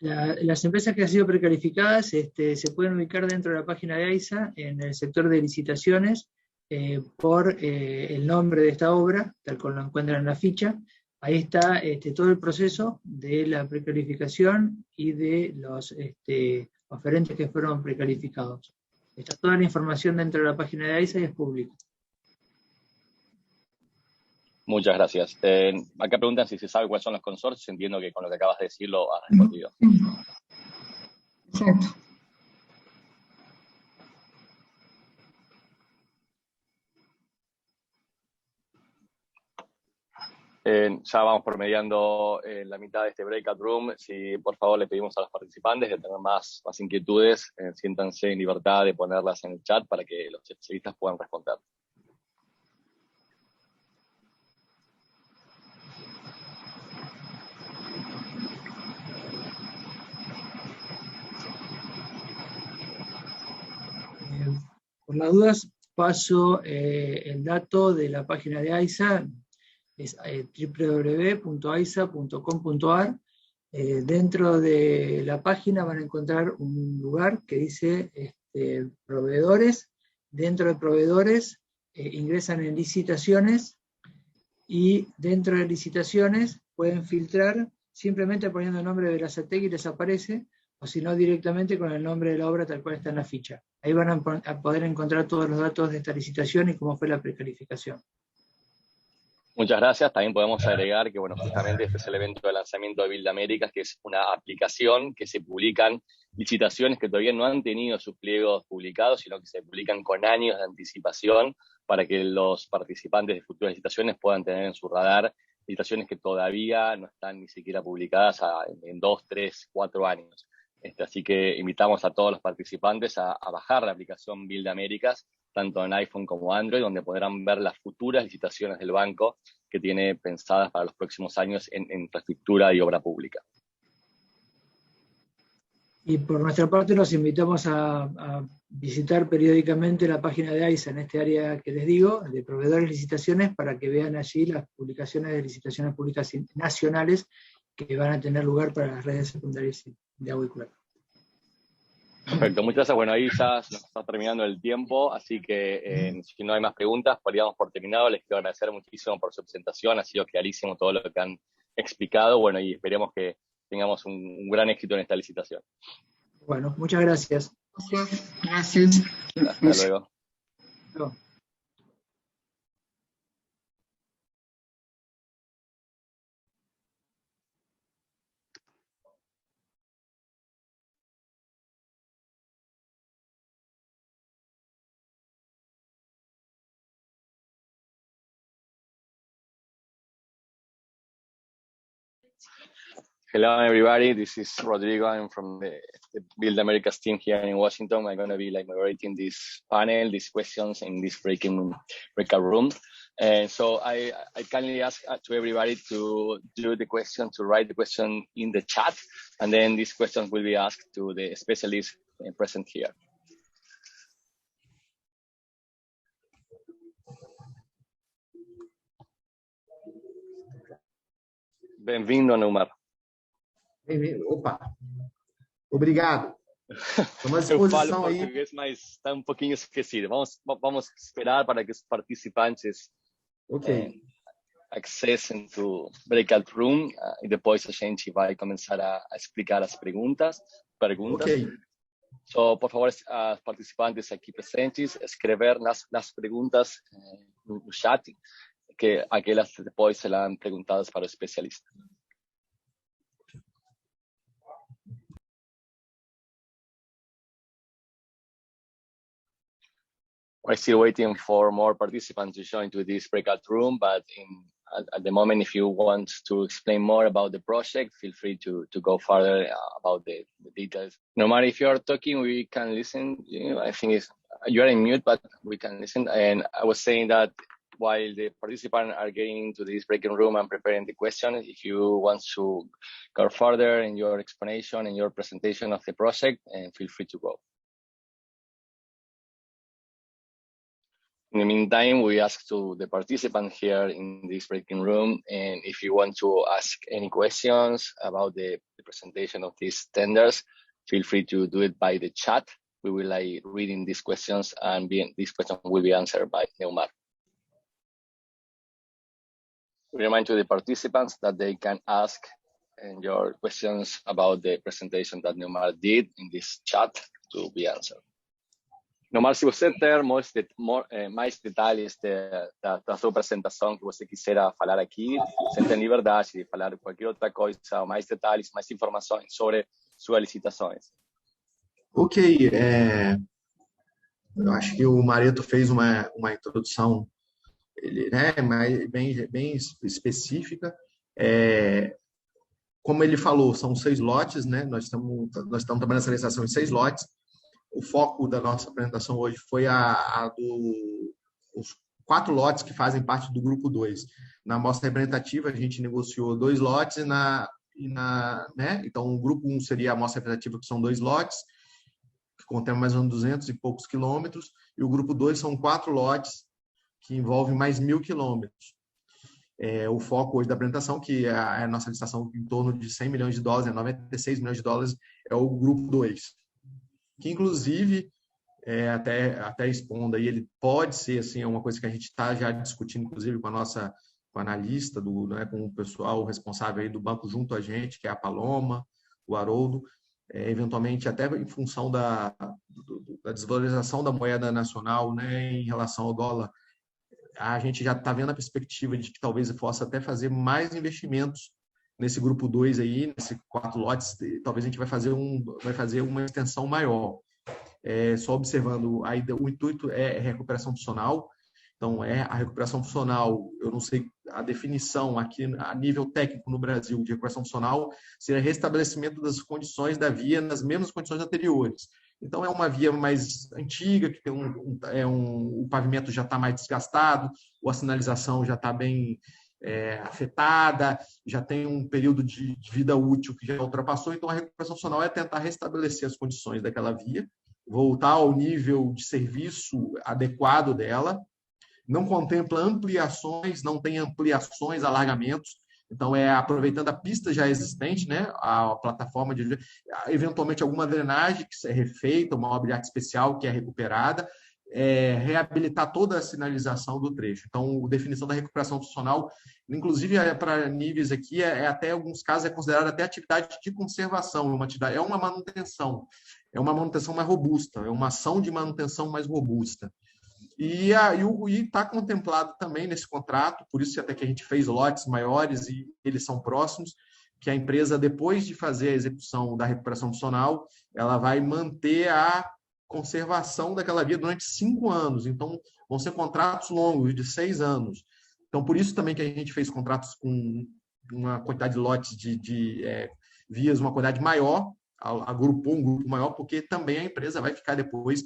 Speaker 9: Las empresas que han sido precalificadas se pueden ubicar dentro de la página de AISA en el sector de licitaciones por el nombre de esta obra, tal como lo encuentran en la ficha. Ahí está todo el proceso de la precalificación y de los oferentes que fueron precalificados. Está toda la información dentro de la página de AISA y es público.
Speaker 7: Muchas gracias. Acá preguntan si se sabe cuáles son los consorcios. Entiendo que con lo que acabas de decir lo has respondido.
Speaker 8: Exacto.
Speaker 7: Ya vamos promediando la mitad de este breakout room. Si por favor le pedimos a los participantes que tengan más inquietudes, siéntanse en libertad de ponerlas en el chat para que los especialistas puedan responder.
Speaker 9: Por las dudas, paso el dato de la página de AISA, es www.aisa.com.ar. Dentro de la página van a encontrar un lugar que dice proveedores. Dentro de proveedores ingresan en licitaciones, y dentro de licitaciones pueden filtrar simplemente poniendo el nombre de Berazategui y les aparece, o si no directamente con el nombre de la obra tal cual está en la ficha. Ahí van a poder encontrar todos los datos de esta licitación y cómo fue la precalificación.
Speaker 7: Muchas gracias. También podemos agregar que, bueno, justamente este es el evento de lanzamiento de Build Américas, que es una aplicación que se publican licitaciones que todavía no han tenido sus pliegos publicados, sino que se publican con años de anticipación para que los participantes de futuras licitaciones puedan tener en su radar licitaciones que todavía no están ni siquiera publicadas en 2, 3, 4 años. Así que invitamos a todos los participantes a bajar la aplicación Build Américas, tanto en iPhone como Android, donde podrán ver las futuras licitaciones del banco que tiene pensadas para los próximos años en infraestructura y obra pública.
Speaker 9: Y por nuestra parte los invitamos a visitar periódicamente la página de AISA en este área que les digo, de proveedores y licitaciones, para que vean allí las publicaciones de licitaciones públicas nacionales que van a tener lugar para las redes secundarias de agua y cloaca.
Speaker 7: Perfecto, muchas gracias. Bueno, ahí ya se nos está terminando el tiempo, así que si no hay más preguntas, daríamos por terminado. Les quiero agradecer muchísimo por su presentación, ha sido clarísimo todo lo que han explicado, bueno, y esperemos que tengamos un gran éxito en esta licitación.
Speaker 9: Bueno, muchas gracias.
Speaker 8: Gracias.
Speaker 7: Hasta luego.
Speaker 9: No.
Speaker 7: Hello, everybody. This is Rodrigo. I'm from the Build Americas team here in Washington. I'm going to be moderating this panel, these questions in this breakout room. And so I kindly ask to everybody to do the question, to write the question in the chat, and then these questions will be asked to the specialists present here. Bem-vindo, Neumar.
Speaker 10: Opa, obrigado.
Speaker 7: Eu falo português, mas está um pouquinho esquecido. Vamos esperar para que os participantes acessem o breakout room e depois a gente vai começar a explicar as perguntas. So, por favor, os participantes aqui presentes, escrever nas perguntas no chat, que aquelas depois serão perguntadas para o especialista. We're still waiting for more participants to join to this breakout room, but at the moment, if you want to explain more about the project, feel free to go further about the details. No matter if you're talking, we can listen. I think you're in mute, but we can listen. And I was saying that while the participants are getting into this breakout room and preparing the question, if you want to go further in your explanation and your presentation of the project, feel free to go. In the meantime, we ask to the participants here in this breaking room, and if you want to ask any questions about the presentation of these tenders, feel free to do it by the chat. We will reading these questions, and these questions will be answered by Neumar. We remind to the participants that they can ask your questions about the presentation that Neumar did in this chat to be answered. Neumar, se você ter mais detalhes da sua apresentação que você quiser falar aqui, você tem liberdade de falar qualquer outra coisa, mais detalhes, mais informações sobre suas licitações.
Speaker 10: Ok, eu acho que o Mareto fez uma introdução bem específica. Como ele falou, são 6 lotes, né? Nós estamos trabalhando essa licitação em 6 lotes. O foco da nossa apresentação hoje foi os 4 lotes que fazem parte do grupo 2. Na amostra representativa, a gente negociou 2 lotes né? Então, o grupo 1 seria a amostra representativa, que são 2 lotes, que contém mais ou menos 200 e poucos quilômetros, e o grupo 2 são 4 lotes, que envolvem mais 1.000 quilômetros. O foco hoje da apresentação, que é a nossa licitação em torno de $100 milhões, 96 milhões de dólares, é o grupo 2. Que, inclusive, até expondo aí, ele pode ser, assim, uma coisa que a gente está já discutindo, inclusive, com a analista, com o pessoal responsável aí do banco junto a gente, que é a Paloma, o Haroldo, eventualmente até em função da desvalorização da moeda nacional, né, em relação ao dólar, a gente já está vendo a perspectiva de que talvez possa até fazer mais investimentos nesse grupo 2 aí, nesses 4 lotes, talvez a gente vai fazer uma extensão maior. Só observando, o intuito é recuperação funcional. Então, a recuperação funcional, eu não sei a definição aqui a nível técnico no Brasil de recuperação funcional, seria restabelecimento das condições da via nas mesmas condições anteriores. Então, é uma via mais antiga, que tem o pavimento já está mais desgastado, a sinalização já está bem afetada, já tem um período de vida útil que já ultrapassou. Então, a recuperação funcional é tentar restabelecer as condições daquela via, voltar ao nível de serviço adequado dela. Não contempla ampliações, não tem ampliações, alargamentos. Então, aproveitando a pista já existente, né, a plataforma de eventualmente alguma drenagem que é refeita, uma obra de arte especial que é recuperada, reabilitar toda a sinalização do trecho. Então, a definição da recuperação funcional, inclusive para níveis aqui, até em alguns casos é considerada até atividade de conservação, é uma manutenção mais robusta, é uma ação de manutenção mais robusta. E está contemplado também nesse contrato, por isso até que a gente fez lotes maiores e eles são próximos, que a empresa, depois de fazer a execução da recuperação funcional, ela vai manter a conservação daquela via durante 5 anos. Então, vão ser contratos longos, de 6 anos. Então, por isso também que a gente fez contratos com uma quantidade de lotes de vias, uma quantidade maior, agrupou um grupo maior, porque também a empresa vai ficar depois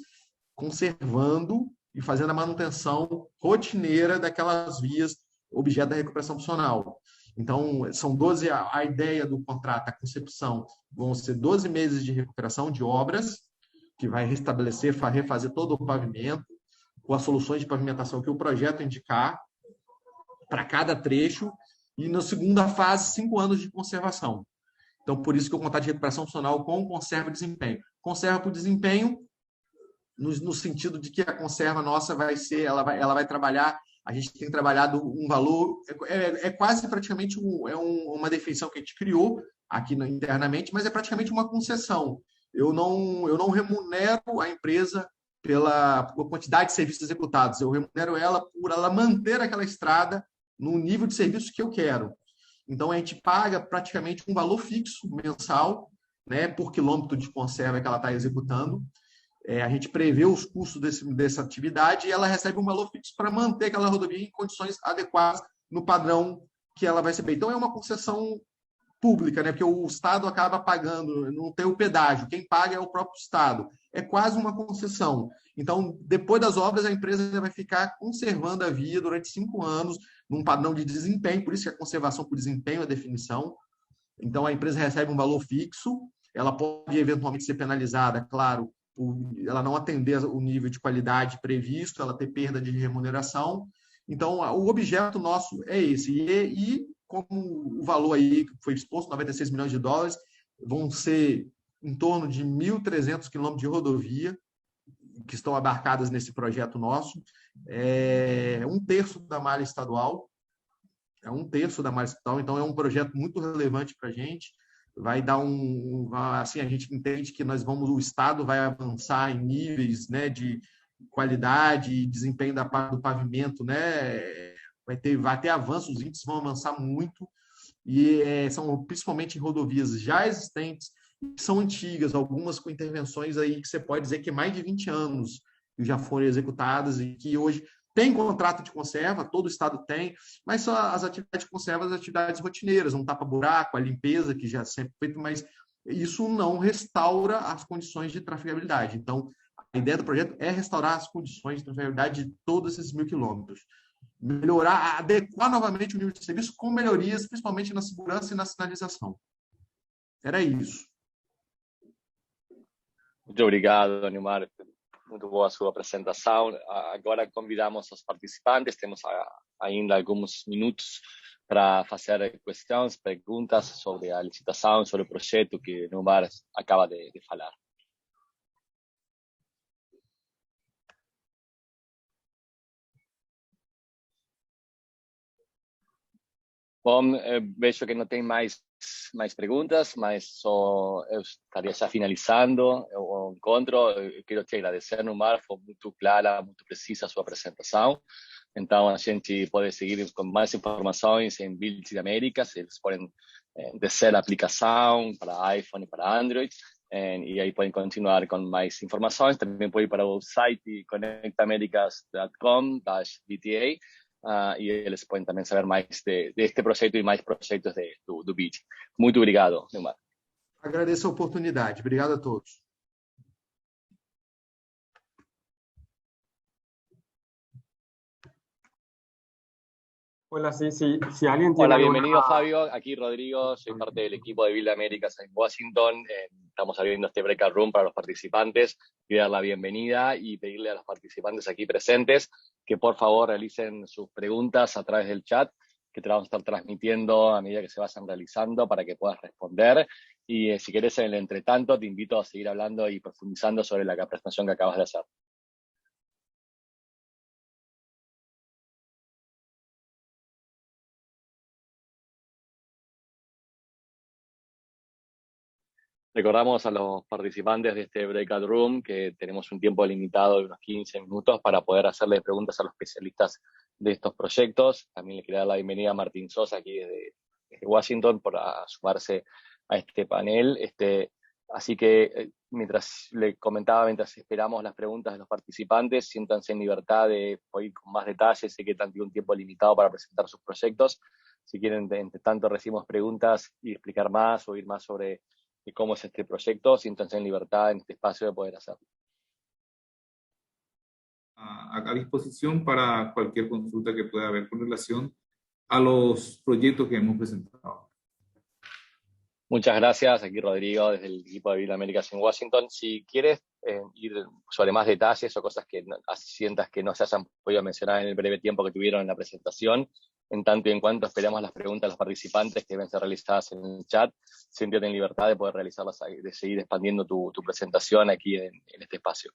Speaker 10: conservando e fazendo a manutenção rotineira daquelas vias objeto da recuperação funcional. Então, são 12, a ideia do contrato, a concepção, vão ser 12 meses de recuperação de obras, que vai restabelecer, refazer todo o pavimento, com as soluções de pavimentação que o projeto indicar, para cada trecho, e na segunda fase, 5 anos de conservação. Então, por isso que o contrato de recuperação funcional com conserva desempenho. Conserva por desempenho, no sentido de que a conserva nossa ela vai trabalhar, a gente tem trabalhado um valor, quase praticamente uma definição que a gente criou aqui internamente, mas é praticamente uma concessão. Eu não remunero a empresa pela quantidade de serviços executados, eu remunero ela por ela manter aquela estrada no nível de serviço que eu quero. Então, a gente paga praticamente um valor fixo mensal, né, por quilômetro de conserva que ela está executando. A gente prevê os custos dessa atividade e ela recebe um valor fixo para manter aquela rodovia em condições adequadas no padrão que ela vai receber. Então, é uma concessão pública, né? Porque o Estado acaba pagando, não tem o pedágio, quem paga é o próprio Estado. É quase uma concessão. Então, depois das obras, a empresa vai ficar conservando a via durante 5 anos, num padrão de desempenho, por isso que a conservação por desempenho é a definição. Então, a empresa recebe um valor fixo, ela pode eventualmente ser penalizada, claro, por ela não atender o nível de qualidade previsto, ela ter perda de remuneração. Então, o objeto nosso é esse. E como o valor aí que foi exposto, 96 milhões de dólares, vão ser em torno de 1.300 quilômetros de rodovia que estão abarcadas nesse projeto nosso. É 1/3 da malha estadual. Então é um projeto muito relevante para a gente. Vai dar assim, a gente entende que o Estado vai avançar em níveis, né, de qualidade e desempenho do pavimento, né? Vai ter avanços, os índices vão avançar muito, e são principalmente em rodovias já existentes, que são antigas, algumas com intervenções aí que você pode dizer que mais de 20 anos já foram executadas e que hoje tem contrato de conserva, todo o estado tem, mas só as atividades de conserva, as atividades rotineiras, um tapa-buraco, a limpeza, que já é sempre feito, mas isso não restaura as condições de trafegabilidade. Então, a ideia do projeto é restaurar as condições de trafegabilidade de todos esses 1.000 quilômetros. Melhorar, adequar novamente o nível de serviço com melhorias, principalmente na segurança e na sinalização. Era isso.
Speaker 7: Muito obrigado, Neumar. Muito boa a sua apresentação. Agora convidamos os participantes, temos ainda alguns minutos para fazer questões, perguntas sobre a licitação, sobre o projeto que Neumar acaba de falar. Bom, vejo que não tem mais perguntas, mas só eu estaria já finalizando o encontro. Eu quero te agradecer, Neumar, foi muito clara, muito precisa a sua apresentação. Então, a gente pode seguir com mais informações em Build Américas. Eles podem descer a aplicação para iPhone e para Android. E aí podem continuar com mais informações. Também pode ir para o site conectamericas.com/BTA. E eles podem também saber mais deste projeto e mais projetos do BID. Muito obrigado, Neumar.
Speaker 10: Agradeço a oportunidade. Obrigado a todos.
Speaker 11: Hola, si alguien tiene
Speaker 7: Hola, bienvenido, Fabio. Aquí Rodrigo, soy parte del equipo de Build Américas en Washington. Estamos abriendo este breakout room para los participantes. Quiero dar la bienvenida y pedirle a los participantes aquí presentes que por favor realicen sus preguntas a través del chat, que te la vamos a estar transmitiendo a medida que se vayan realizando para que puedas responder. Y si querés, en el entretanto, te invito a seguir hablando y profundizando sobre la presentación que acabas de hacer. Recordamos a los participantes de este Breakout Room que tenemos un tiempo limitado de unos 15 minutos para poder hacerle preguntas a los especialistas de estos proyectos. También le quería dar la bienvenida a Martín Sosa, aquí desde Washington, por sumarse a este panel. Así que, mientras le comentaba, mientras esperamos las preguntas de los participantes, siéntanse en libertad de ir con más detalles. Sé que tienen un tiempo limitado para presentar sus proyectos. Si quieren, entre tanto, recibimos preguntas y explicar más o ir más sobre cómo es este proyecto, siéntanse en libertad en este espacio de poder hacerlo.
Speaker 4: A disposición para cualquier consulta que pueda haber con relación a los proyectos que hemos presentado.
Speaker 7: Muchas gracias, aquí Rodrigo, desde el equipo de Bill Américas en Washington. Si quieres ir sobre más detalles o cosas que sientas que no se hayan podido mencionar en el breve tiempo que tuvieron en la presentación, en tanto y en cuanto esperamos las preguntas de los participantes que deben ser realizadas en el chat, siéntete en libertad de poder realizarlas, de seguir expandiendo tu presentación aquí en este espacio.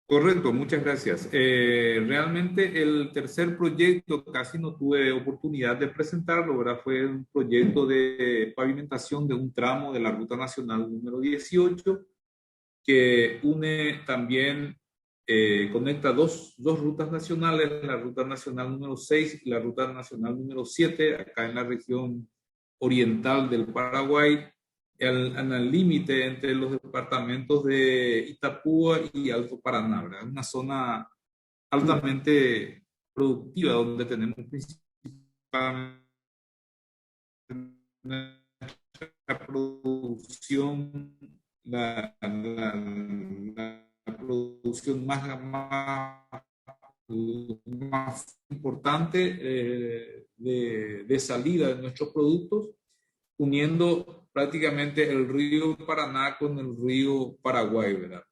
Speaker 4: Correcto, muchas gracias. Realmente el tercer proyecto casi no tuve oportunidad de presentarlo, ¿verdad? Fue un proyecto de pavimentación de un tramo de la Ruta Nacional número 18, que une también, conecta dos rutas nacionales, la Ruta Nacional número 6 y la Ruta Nacional número 7, acá en la región oriental del Paraguay, en el límite entre los departamentos de Itapúa y Alto Paraná, ¿verdad? Una zona altamente productiva donde tenemos principalmente la producción, la producción más importante de salida de nuestros productos, uniendo prácticamente el río Paraná con el río Paraguay, ¿verdad?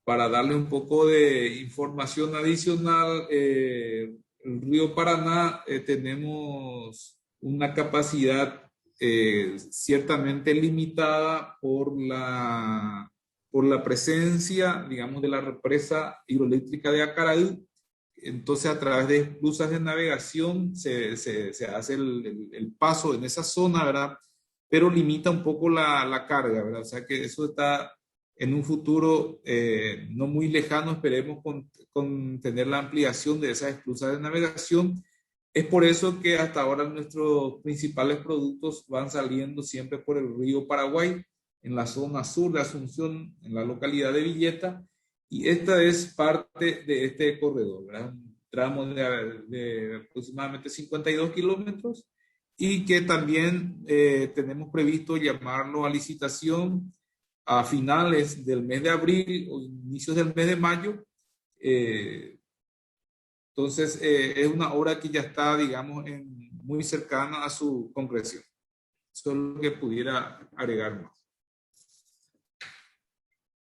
Speaker 4: Para darle un poco de información adicional, el río Paraná tenemos una capacidad ciertamente limitada por la presencia, digamos, de la represa hidroeléctrica de Acaraí. Entonces, a través de esclusas de navegación se hace el paso en esa zona, ¿verdad? Pero limita un poco la carga, ¿verdad? O sea que eso está en un futuro no muy lejano, esperemos con tener la ampliación de esas esclusas de navegación. Es por eso que hasta ahora nuestros principales productos van saliendo siempre por el río Paraguay, en la zona sur de Asunción, en la localidad de Villeta. Y esta es parte de este corredor, ¿verdad? Un tramo de aproximadamente 52 kilómetros y que también tenemos previsto llamarlo a licitación a finales del mes de abril o inicios del mes de mayo. Entonces, es una obra que ya está, digamos, muy cercana a su concreción. Eso es lo que pudiera agregar más.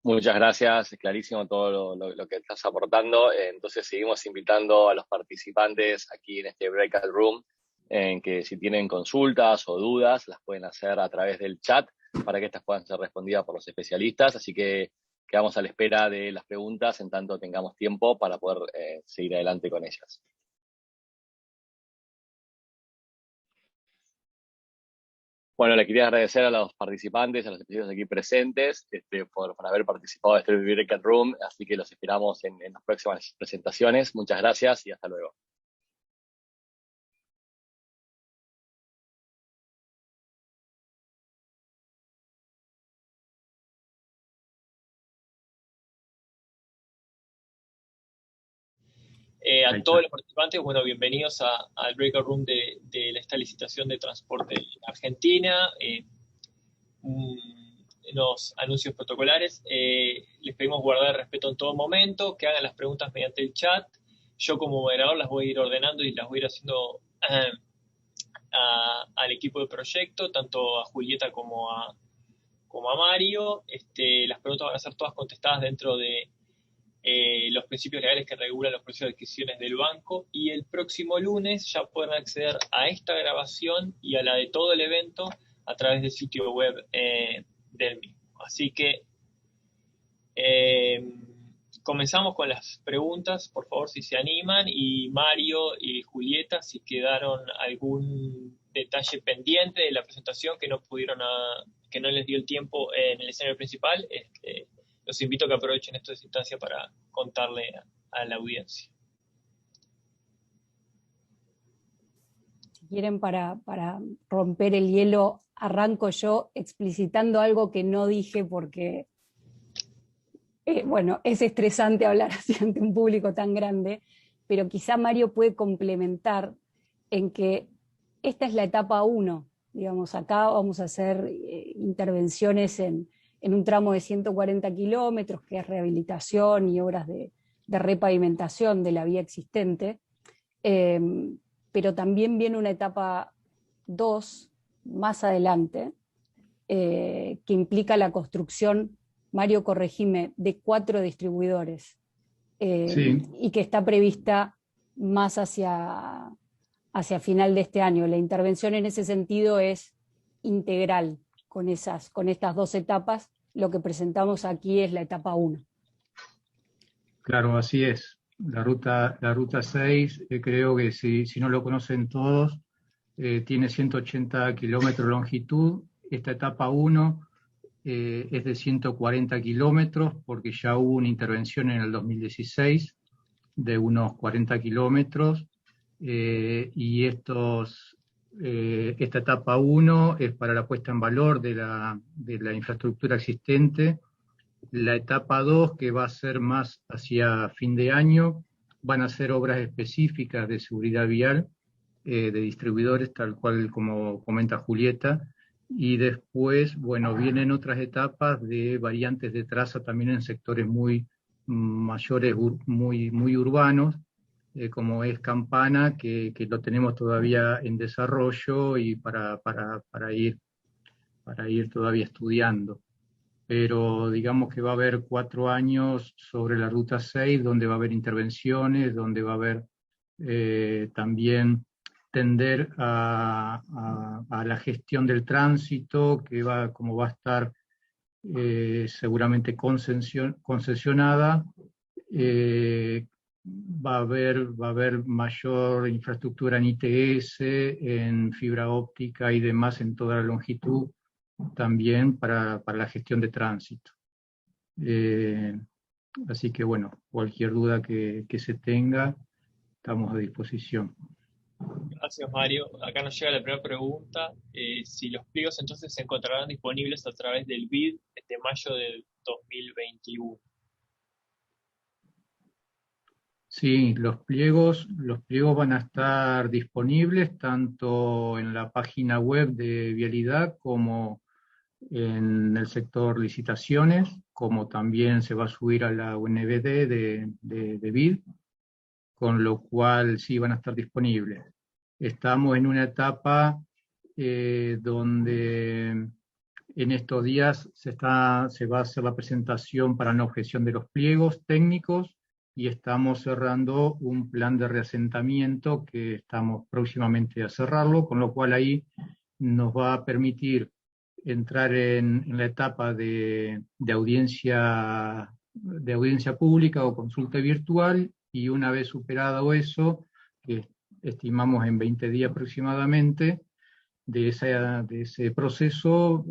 Speaker 7: Muchas gracias, es clarísimo todo lo que estás aportando. Entonces seguimos invitando a los participantes aquí en este Breakout Room, en que si tienen consultas o dudas, las pueden hacer a través del chat para que estas puedan ser respondidas por los especialistas. Así que quedamos a la espera de las preguntas en tanto tengamos tiempo para poder seguir adelante con ellas. Bueno, le quería agradecer a los participantes, a los especialistas aquí presentes, por haber participado de este Breakout Room, así que los esperamos en las próximas presentaciones. Muchas gracias y hasta luego.
Speaker 12: A todos los participantes, bueno, bienvenidos al Breakout Room de esta licitación de transporte en Argentina. Unos anuncios protocolares. Les pedimos guardar el respeto en todo momento, que hagan las preguntas mediante el chat. Yo como moderador las voy a ir ordenando y las voy a ir haciendo al equipo de proyecto, tanto a Julieta como como a Mario. Las preguntas van a ser todas contestadas dentro de los principios legales que regulan los procesos de adquisiciones del banco, y el próximo lunes ya podrán acceder a esta grabación y a la de todo el evento a través del sitio web del mismo. Así que comenzamos con las preguntas, por favor, si se animan, y Mario y Julieta, si quedaron algún detalle pendiente de la presentación que no les dio el tiempo en el escenario principal, los invito a que aprovechen esta instancia para contarle a la audiencia.
Speaker 13: Si quieren, para romper el hielo, arranco yo explicitando algo que no dije porque, bueno, es estresante hablar así ante un público tan grande, pero quizá Mario puede complementar en que esta es la etapa 1. Digamos, acá vamos a hacer intervenciones en un tramo de 140 kilómetros, que es rehabilitación y obras de repavimentación de la vía existente, pero también viene una etapa 2 más adelante, que implica la construcción, Mario, corregime, de 4 distribuidores,
Speaker 14: Sí.
Speaker 13: y que está prevista más hacia final de este año. La intervención en ese sentido es integral con estas 2 etapas. Lo que presentamos aquí es la etapa 1.
Speaker 14: Claro, así es. La ruta 6, creo que si no lo conocen todos, tiene 180 kilómetros de longitud. Esta etapa 1 es de 140 kilómetros, porque ya hubo una intervención en el 2016 de unos 40 kilómetros, y esta etapa 1 es para la puesta en valor de la infraestructura existente. La etapa 2, que va a ser más hacia fin de año, van a ser obras específicas de seguridad vial, de distribuidores, tal cual como comenta Julieta, y después, bueno, vienen otras etapas de variantes de traza también en sectores muy mayores, muy urbanos, como es Campana, que lo tenemos todavía en desarrollo y para ir todavía estudiando. Pero digamos que va a haber 4 años sobre la ruta 6, donde va a haber intervenciones, donde va a haber también tender a la gestión del tránsito, que como va a estar seguramente concesionada, va a haber mayor infraestructura en ITS, en fibra óptica y demás en toda la longitud, también para la gestión de tránsito. Así que bueno, cualquier duda que se tenga, estamos a disposición.
Speaker 12: Gracias, Mario. Acá nos llega la primera pregunta. Si los pliegos entonces se encontrarán disponibles a través del BID de mayo del 2021.
Speaker 14: Sí, los pliegos van a estar disponibles tanto en la página web de Vialidad como en el sector licitaciones, como también se va a subir a la UNBD de BID, con lo cual sí van a estar disponibles. Estamos en una etapa donde en estos días se va a hacer la presentación para la objeción de los pliegos técnicos, y estamos cerrando un plan de reasentamiento que estamos próximamente a cerrarlo, con lo cual ahí nos va a permitir entrar en la etapa de audiencia pública o consulta virtual, y una vez superado eso, que estimamos en 20 días aproximadamente, de ese proceso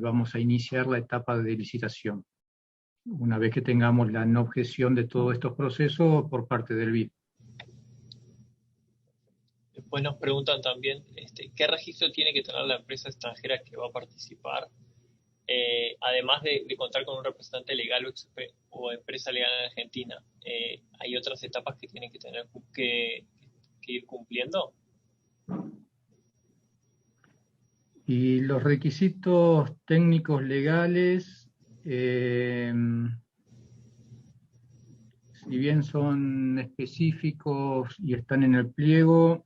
Speaker 14: vamos a iniciar la etapa de licitación, una vez que tengamos la no objeción de todos estos procesos por parte del BID.
Speaker 12: Después nos preguntan también qué registro tiene que tener la empresa extranjera que va a participar, además de contar con un representante legal o empresa legal en Argentina. ¿Hay otras etapas que tienen que tener que ir cumpliendo?
Speaker 14: Y los requisitos técnicos legales, si bien son específicos y están en el pliego,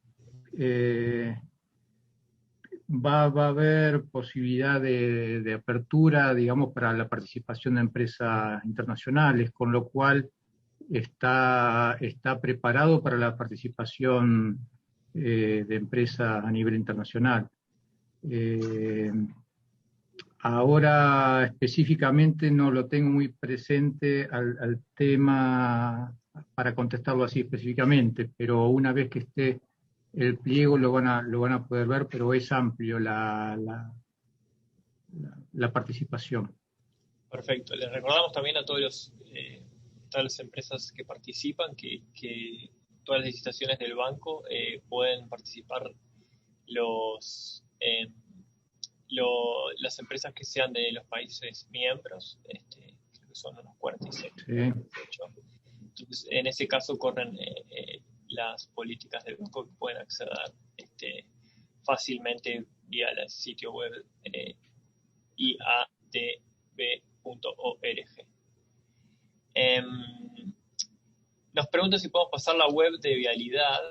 Speaker 14: va a haber posibilidad de apertura, digamos, para la participación de empresas internacionales, con lo cual está preparado para la participación de empresas a nivel internacional. Ahora específicamente no lo tengo muy presente al tema para contestarlo así específicamente, pero una vez que esté el pliego lo van a poder ver, pero es amplio la participación.
Speaker 12: Perfecto. Les recordamos también a todas las empresas que participan que todas las licitaciones del banco pueden participar las empresas que sean de los países miembros, creo que son unos 46.
Speaker 14: Sí.
Speaker 12: 48. Entonces, en ese caso corren las políticas del banco que pueden acceder fácilmente vía el sitio web iadb.org. Nos preguntan si podemos pasar la web de Vialidad.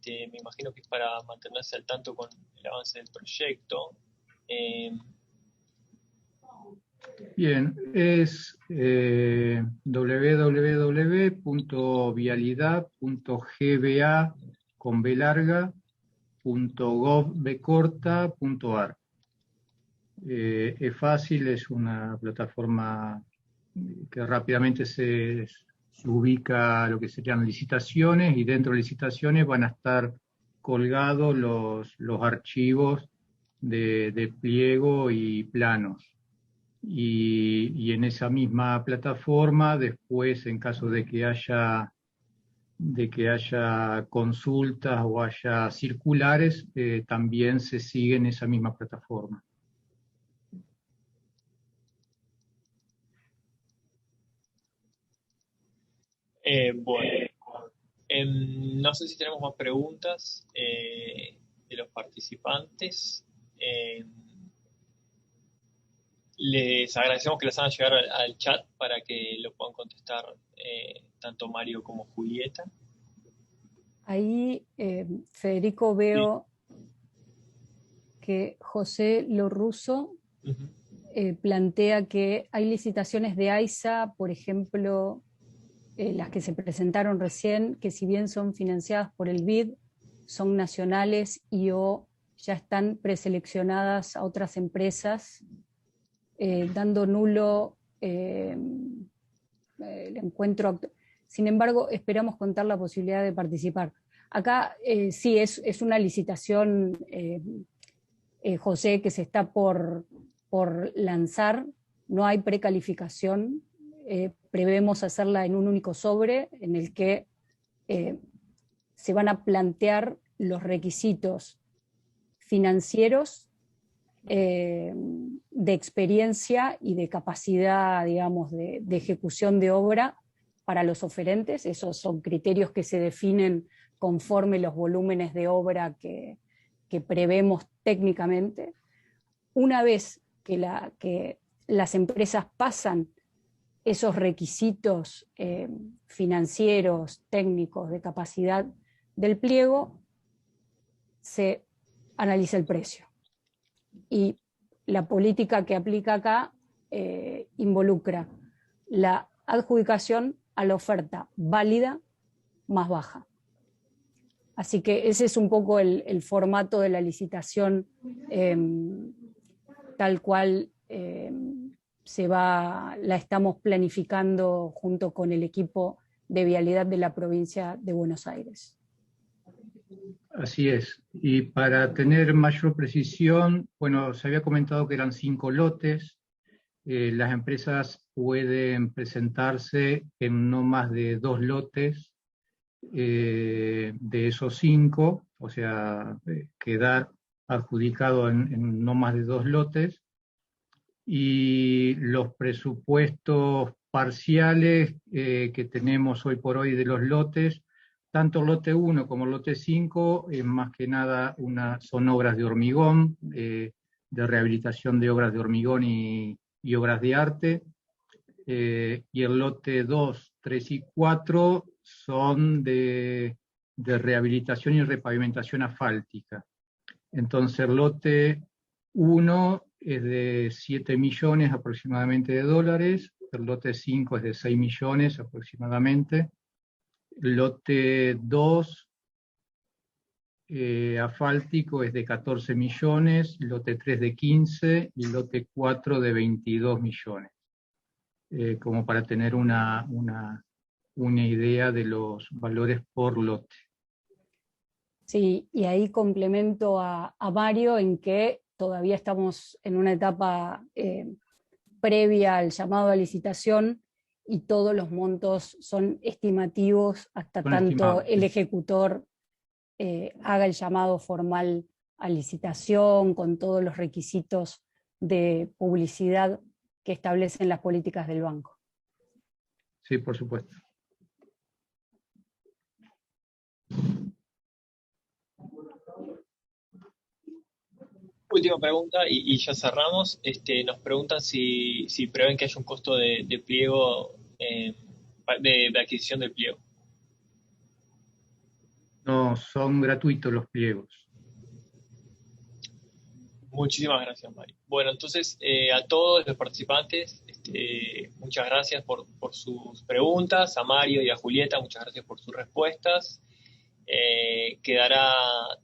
Speaker 12: Me imagino que es para mantenerse al tanto con el avance del proyecto.
Speaker 14: Bien, es www.vialidad.gba.gov.ar. Es fácil, es una plataforma que rápidamente se ubica lo que serían licitaciones, y dentro de licitaciones van a estar colgados los archivos de pliego y planos. Y en esa misma plataforma, después, en caso de que haya consultas o haya circulares, también se sigue en esa misma plataforma.
Speaker 12: Bueno, no sé si tenemos más preguntas de los participantes. Les agradecemos que las hagan llegar al chat para que lo puedan contestar tanto Mario como Julieta.
Speaker 13: Ahí, Federico, veo que José Lorruso plantea que hay licitaciones de AISA, por ejemplo, las que se presentaron recién, que si bien son financiadas por el BID, son nacionales y o ya están preseleccionadas a otras empresas, dando nulo el encuentro. Sin embargo, esperamos contar la posibilidad de participar. Acá sí es una licitación, José, que se está por lanzar, no hay precalificación, prevemos hacerla en un único sobre en el que se van a plantear los requisitos financieros, de experiencia y de capacidad, digamos, de ejecución de obra para los oferentes. Esos son criterios que se definen conforme los volúmenes de obra que prevemos técnicamente. Una vez que las empresas pasan esos requisitos financieros, técnicos, de capacidad del pliego, se analiza el precio. Y la política que aplica acá involucra la adjudicación a la oferta válida más baja. Así que ese es un poco el formato de la licitación tal cual la estamos planificando junto con el equipo de vialidad de la provincia de Buenos Aires.
Speaker 14: Así es. Y para tener mayor precisión, bueno, se había comentado que eran 5 lotes. Las empresas pueden presentarse en no más de 2 lotes de esos 5, o sea, quedar adjudicado en no más de 2 lotes. Y los presupuestos parciales que tenemos hoy por hoy de los lotes, tanto lote 1 como lote 5, más que nada son obras de hormigón, de rehabilitación de obras de hormigón y obras de arte, y el lote 2, 3 y 4 son de rehabilitación y repavimentación asfáltica. Entonces el lote 1 es de 7 millones aproximadamente de dólares, el lote 5 es de 6 millones aproximadamente, el lote 2 asfáltico es de 14 millones, el lote 3 de 15 y el lote 4 de 22 millones, como para tener una idea de los valores por lote.
Speaker 13: Sí, y ahí complemento a Mario en que todavía estamos en una etapa previa al llamado a licitación y todos los montos son estimativos hasta tanto el ejecutor haga el llamado formal a licitación con todos los requisitos de publicidad que establecen las políticas del banco.
Speaker 14: Sí, por supuesto.
Speaker 12: Última pregunta y ya cerramos. Nos preguntan si prevén que haya un costo de pliego, de adquisición del pliego.
Speaker 14: No, son gratuitos los pliegos.
Speaker 12: Muchísimas gracias, Mario. Bueno, entonces a todos los participantes, muchas gracias por sus preguntas, a Mario y a Julieta, muchas gracias por sus respuestas. Quedará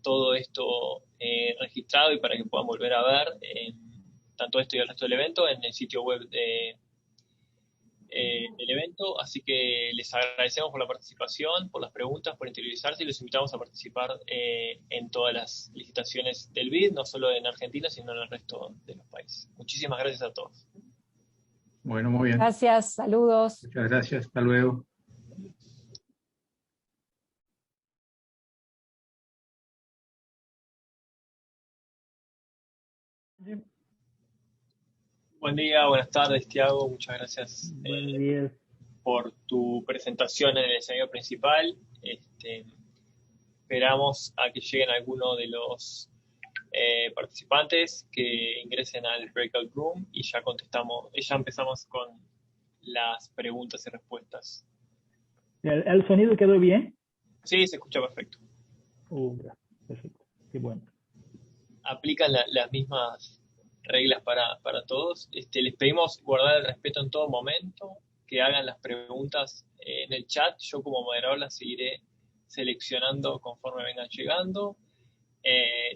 Speaker 12: todo esto registrado y para que puedan volver a ver tanto esto y el resto del evento en el sitio web del evento, así que les agradecemos por la participación, por las preguntas, por interiorizarse y los invitamos a participar en todas las licitaciones del BID, no solo en Argentina, sino en el resto de los países. Muchísimas gracias a todos.
Speaker 14: Bueno, muy bien.
Speaker 13: Gracias, saludos.
Speaker 14: Muchas gracias, hasta luego.
Speaker 12: Buen día, buenas tardes, Tiago. Muchas gracias por tu presentación en el escenario principal. Esperamos a que lleguen algunos de los participantes que ingresen al breakout room y ya empezamos con las preguntas y respuestas.
Speaker 15: ¿El sonido quedó bien?
Speaker 12: Sí, se escucha perfecto.
Speaker 15: Perfecto, qué bueno.
Speaker 12: Aplican las mismas reglas para todos. Les pedimos guardar el respeto en todo momento, que hagan las preguntas en el chat. Yo como moderador las seguiré seleccionando conforme vengan llegando.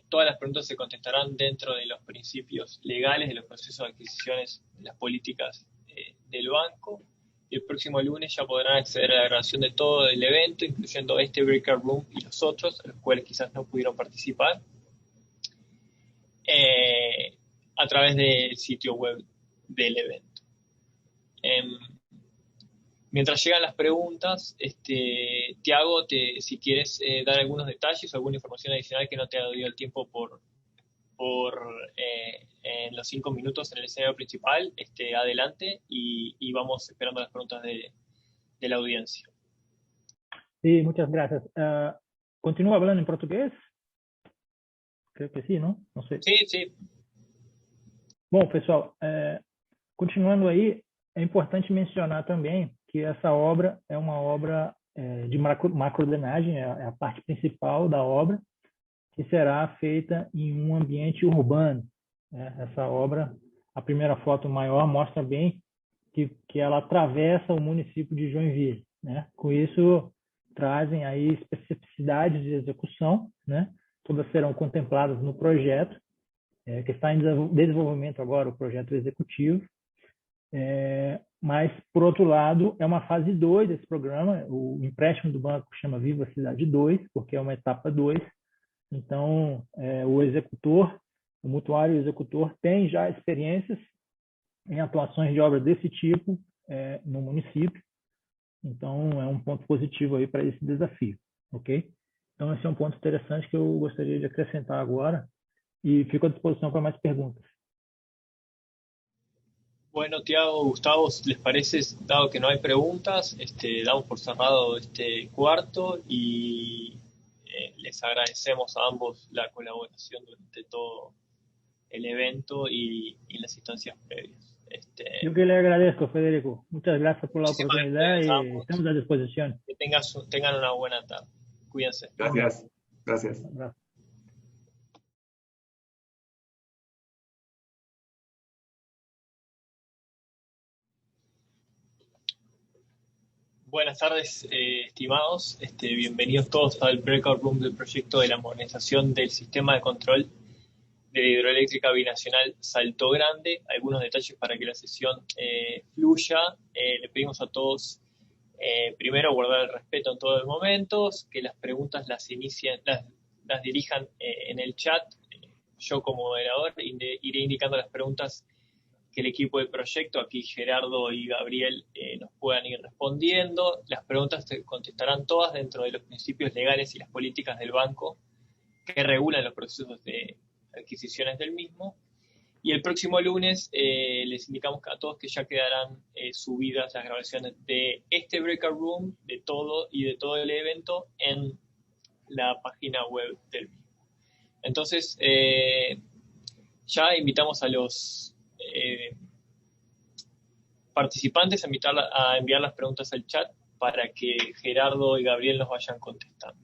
Speaker 12: Todas las preguntas se contestarán dentro de los principios legales de los procesos de adquisiciones, las políticas del banco. Y el próximo lunes ya podrán acceder a la grabación de todo el evento, incluyendo este breakout room y los otros, a los cuales quizás no pudieron participar, a través del sitio web del evento. Mientras llegan las preguntas, Tiago, si quieres dar algunos detalles o alguna información adicional que no te ha dado el tiempo en los 5 minutos en el escenario principal, adelante y vamos esperando las preguntas de la audiencia.
Speaker 15: Sí, muchas gracias. ¿Continúa hablando en portugués? Creo que sí, ¿no? No sé.
Speaker 12: Sí.
Speaker 15: Bom, pessoal, continuando aí, é importante mencionar também que essa obra é uma obra de macrodrenagem, é a parte principal da obra, que será feita em um ambiente urbano. Essa obra, a primeira foto maior, mostra bem que ela atravessa o município de Joinville, né? Com isso, trazem aí especificidades de execução, né? Todas serão contempladas no projeto, que está em desenvolvimento agora, o projeto executivo. Mas, por outro lado, é uma fase 2 desse programa. O empréstimo do banco chama Viva Cidade 2, porque é uma etapa 2. Então, o executor, o mutuário executor, tem já experiências em atuações de obra desse tipo no município. Então, é um ponto positivo aí para esse desafio, ok? Então, esse é um ponto interessante que eu gostaria de acrescentar agora e fico à disposição para mais perguntas.
Speaker 12: Bueno, Tiago, Gustavo, ¿les parece, dado que no hay preguntas, damos por cerrado este cuarto y les agradecemos a ambos la colaboración durante todo el evento y las instancias previas.
Speaker 15: Yo que le agradezco, Federico. Muchas gracias por la oportunidad y estamos a disposición.
Speaker 12: Que tengan una buena tarde. Cuídense.
Speaker 4: Gracias. Gracias.
Speaker 12: Buenas tardes, estimados. Bienvenidos todos al breakout room del proyecto de la modernización del sistema de control de la hidroeléctrica binacional Salto Grande. Algunos detalles para que la sesión fluya. Le pedimos a todos, primero, guardar el respeto en todos los momentos, que las preguntas las dirijan en el chat. Yo, como moderador, iré indicando las preguntas que el equipo del proyecto, aquí Gerardo y Gabriel, nos puedan ir respondiendo. Las preguntas se contestarán todas dentro de los principios legales y las políticas del banco que regulan los procesos de adquisiciones del mismo. Y el próximo lunes les indicamos a todos que ya quedarán subidas las grabaciones de este breakout room, de todo el evento en la página web del mismo. Entonces, ya invitamos a los participantes a enviar las preguntas al chat para que Gerardo y Gabriel nos vayan contestando.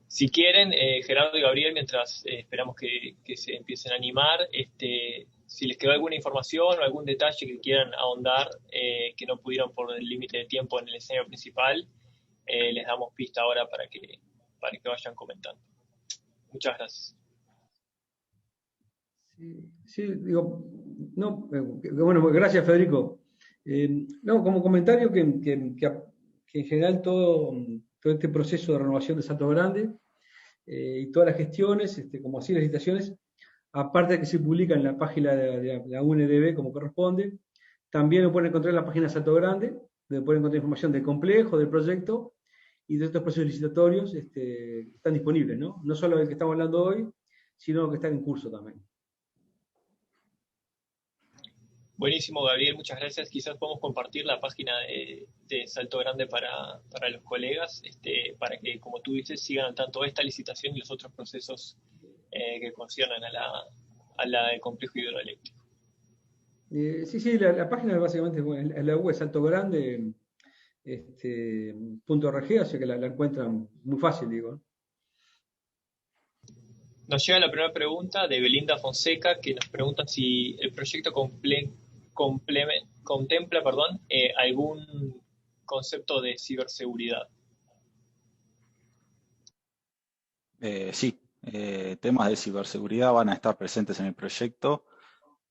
Speaker 12: Si quieren, Gerardo y Gabriel, mientras esperamos que se empiecen a animar, si les quedó alguna información o algún detalle que quieran ahondar, que no pudieron por el límite de tiempo en el escenario principal, les damos pista ahora para que vayan comentando. Muchas gracias.
Speaker 16: Sí, digo, no, bueno, gracias Federico. No, como comentario que en general todo este proceso de renovación de Salto Grande y todas las gestiones, como así las licitaciones, aparte de que se publica en la página de la UNDB como corresponde, también lo pueden encontrar en la página de Salto Grande, donde pueden encontrar información del complejo, del proyecto y de estos procesos licitatorios están disponibles, ¿no? No solo el que estamos hablando hoy, sino el que está en curso también.
Speaker 12: Buenísimo, Gabriel, muchas gracias. Quizás podemos compartir la página de Salto Grande para los colegas, para que, como tú dices, sigan al tanto de esta licitación y los otros procesos que conciernen a la del complejo hidroeléctrico.
Speaker 16: Sí, la página básicamente es la web Salto Grande, .org, así que la encuentran muy fácil, digo.
Speaker 12: Nos llega la primera pregunta de Belinda Fonseca, que nos pregunta si el proyecto contempla algún concepto de ciberseguridad.
Speaker 17: Sí, temas de ciberseguridad van a estar presentes en el proyecto,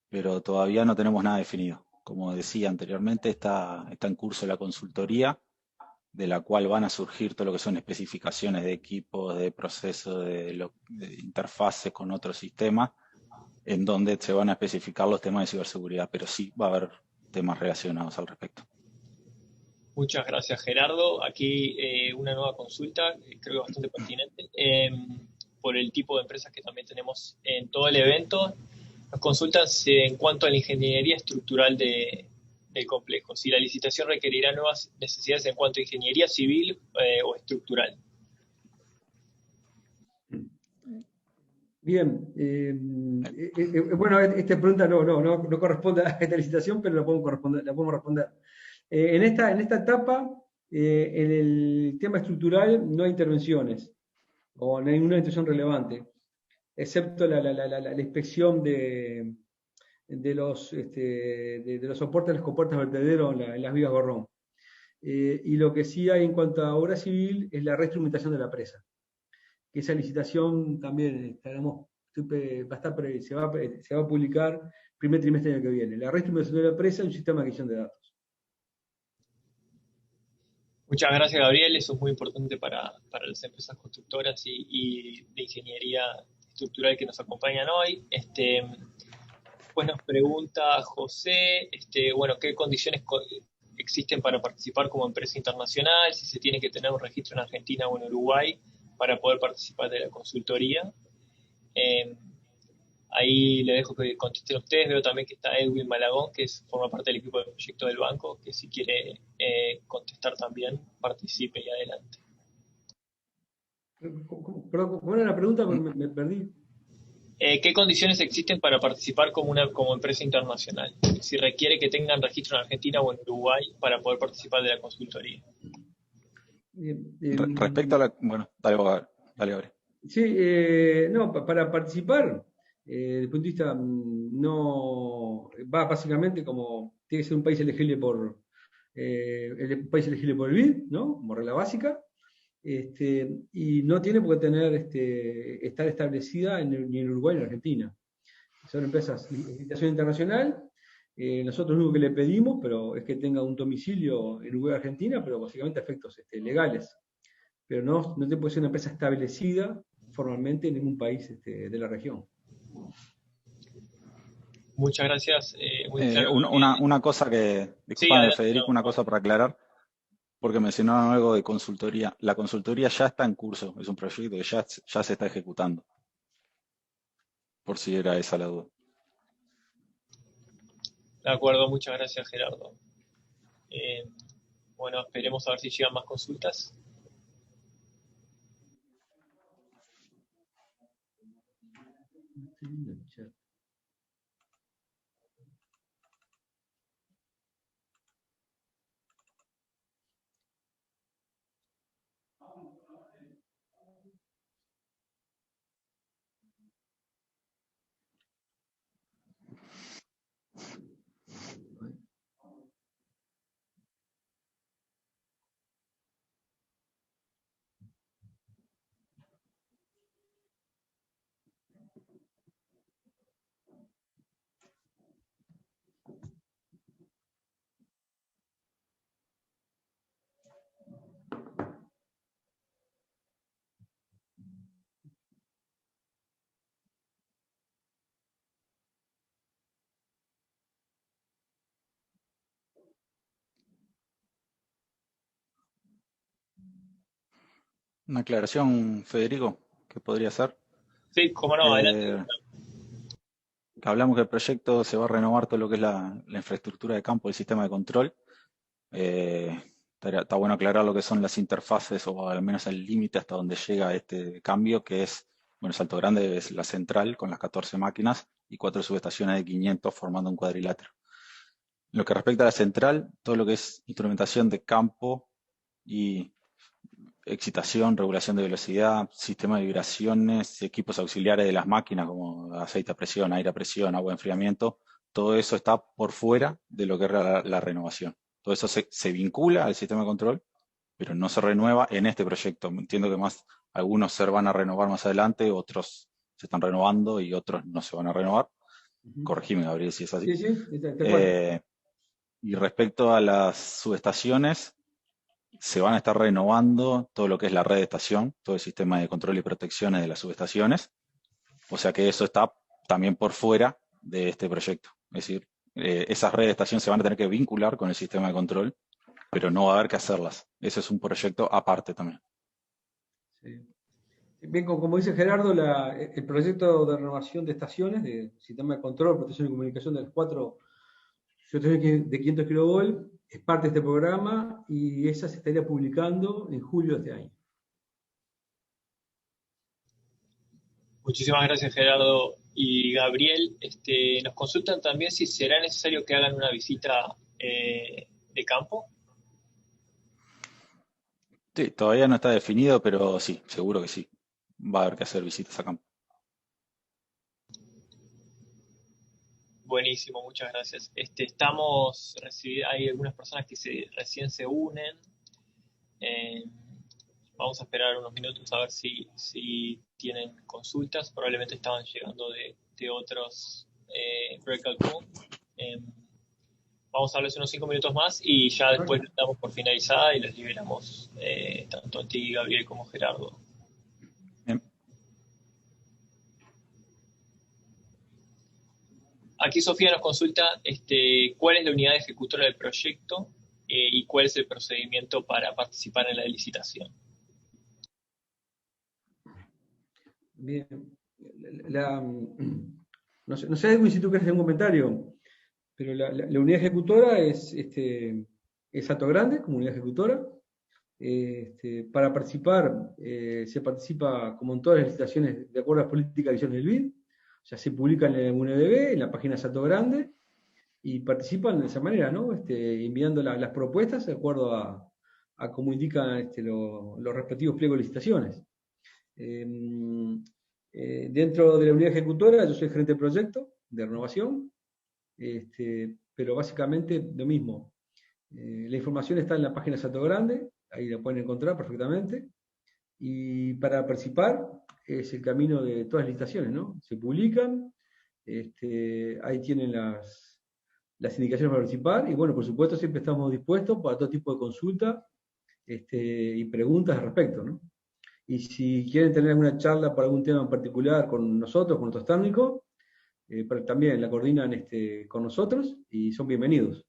Speaker 17: pero todavía no tenemos nada definido. Como decía anteriormente, está en curso la consultoría, de la cual van a surgir todo lo que son especificaciones de equipos, de procesos, de interfaces con otros sistemas, en donde se van a especificar los temas de ciberseguridad, pero sí va a haber temas relacionados al respecto.
Speaker 12: Muchas gracias, Gerardo. Aquí una nueva consulta, creo que bastante pertinente, por el tipo de empresas que también tenemos en todo el evento. Nos consultan en cuanto a la ingeniería estructural del complejo, si la licitación requerirá nuevas necesidades en cuanto a ingeniería civil o estructural.
Speaker 16: Bien, bueno, esta pregunta no corresponde a esta licitación, pero la podemos responder. En esta etapa, en el tema estructural no hay intervenciones, o no hay ninguna intervención relevante, excepto la inspección de los soportes, los compuertas vertederos en las vías Gorrón. Y lo que sí hay en cuanto a obra civil es la reinstrumentación de la presa. Que esa licitación también se va a publicar primer trimestre del año que viene. La reinstrumentación de la presa y un sistema de adquisición de datos.
Speaker 12: Muchas gracias, Gabriel. Eso es muy importante para las empresas constructoras y de ingeniería estructural que nos acompañan hoy. Pues nos pregunta José, ¿qué condiciones existen para participar como empresa internacional? Si se tiene que tener un registro en Argentina o en Uruguay para poder participar de la consultoría. Ahí le dejo que contesten ustedes. Veo también que está Edwin Malagón, que forma parte del equipo de proyecto del banco, que si quiere contestar también, participe y adelante.
Speaker 16: ¿Cómo era la pregunta? Me perdí.
Speaker 12: ¿Qué condiciones existen para participar como empresa internacional? Si requiere que tengan registro en Argentina o en Uruguay para poder participar de la consultoría.
Speaker 17: Respecto a la... Bueno, dale, Gabriel.
Speaker 16: Sí, para participar, desde el punto de vista, no va básicamente como tiene que ser un país elegible por el país elegible por el BID, ¿no? Como regla básica, y no tiene por qué tener, estar establecida ni en Uruguay ni en Argentina. Son empresas de licitación internacional. Nosotros lo único que le pedimos, pero es que tenga un domicilio en Uruguay, Argentina, pero básicamente a efectos legales. Pero no te puede ser una empresa establecida formalmente en ningún país de la región.
Speaker 12: Muchas gracias.
Speaker 17: Una cosa que, disculpame, Federico, una cosa para aclarar, porque mencionaron algo de consultoría. La consultoría ya está en curso, es un proyecto que ya se está ejecutando, por si era esa la duda.
Speaker 12: De acuerdo, muchas gracias, Gerardo. Bueno, esperemos a ver si llegan más consultas.
Speaker 17: Una aclaración, Federico, ¿qué podría ser?
Speaker 12: Sí, cómo no, adelante.
Speaker 17: Hablamos que el proyecto se va a renovar todo lo que es la infraestructura de campo del sistema de control. Está bueno aclarar lo que son las interfaces o al menos el límite hasta donde llega este cambio, que es, bueno, Salto Grande es la central con las 14 máquinas y 4 subestaciones de 500 formando un cuadrilátero. En lo que respecta a la central, todo lo que es instrumentación de campo y excitación, regulación de velocidad, sistema de vibraciones, equipos auxiliares de las máquinas como aceite a presión, aire a presión, agua de enfriamiento, todo eso está por fuera de lo que es la renovación. Todo eso se vincula al sistema de control, pero no se renueva en este proyecto. Entiendo que más algunos se van a renovar más adelante, otros se están renovando y otros no se van a renovar. Corregime, Gabriel, si es así.
Speaker 16: Sí,
Speaker 17: y respecto a las subestaciones, se van a estar renovando todo lo que es la red de estación, todo el sistema de control y protecciones de las subestaciones. O sea que eso está también por fuera de este proyecto. Es decir, esas redes de estación se van a tener que vincular con el sistema de control, pero no va a haber que hacerlas. Ese es un proyecto aparte también.
Speaker 16: Sí. Bien, como dice Gerardo, el proyecto de renovación de estaciones, de sistema de control, protección y comunicación de las 4 subestaciones de 500 kV, es parte de este programa y esa se estaría publicando en julio de este año.
Speaker 12: Muchísimas gracias, Gerardo y Gabriel. Nos consultan también si será necesario que hagan una visita de campo.
Speaker 17: Sí, todavía no está definido, pero sí, seguro que sí. Va a haber que hacer visitas a campo.
Speaker 12: Buenísimo, muchas gracias. Hay algunas personas que recién se unen. Vamos a esperar unos minutos a ver si tienen consultas. Probablemente estaban llegando de otros breakout rooms. Vamos a darles unos 5 minutos más y ya después damos por finalizada y les liberamos tanto a ti, Gabriel, como Gerardo.
Speaker 17: Bien.
Speaker 12: Aquí Sofía nos consulta cuál es la unidad ejecutora del proyecto y cuál es el procedimiento para participar en la licitación.
Speaker 16: Bien. No sé si tú quieres hacer un comentario, pero la unidad ejecutora es Salto Grande como unidad ejecutora. Para participar, se participa como en todas las licitaciones de acuerdo a las políticas de visión del BID. O sea, se publican en el UNDB, en la página de Salto Grande, y participan de esa manera, ¿no? Enviando las propuestas de acuerdo a cómo indican los respectivos pliegos de licitaciones. Dentro de la unidad ejecutora, yo soy gerente de proyecto de renovación, pero básicamente lo mismo. La información está en la página de Salto Grande, ahí la pueden encontrar perfectamente. Y para participar es el camino de todas las licitaciones, ¿no? Se publican, ahí tienen las indicaciones para participar, y bueno, por supuesto siempre estamos dispuestos para todo tipo de consulta y preguntas al respecto, ¿no? Y si quieren tener alguna charla para algún tema en particular con nosotros, con nuestros técnicos, también la coordinan con nosotros y son bienvenidos.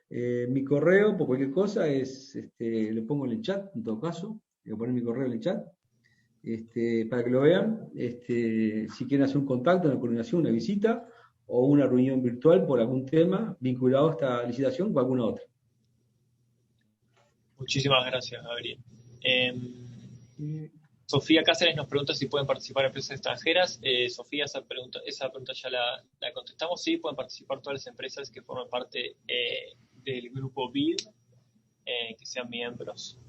Speaker 16: Mi correo, por cualquier cosa, le pongo en el chat, en todo caso, voy a poner mi correo en el chat, para que lo vean. Si quieren hacer un contacto, una coordinación, una visita o una reunión virtual por algún tema vinculado a esta licitación o alguna otra.
Speaker 12: Muchísimas gracias, Gabriel. Sofía Cáceres nos pregunta si pueden participar empresas extranjeras. Sofía, esa pregunta ya la contestamos. Sí, pueden participar todas las empresas que forman parte del grupo BID, que sean miembros.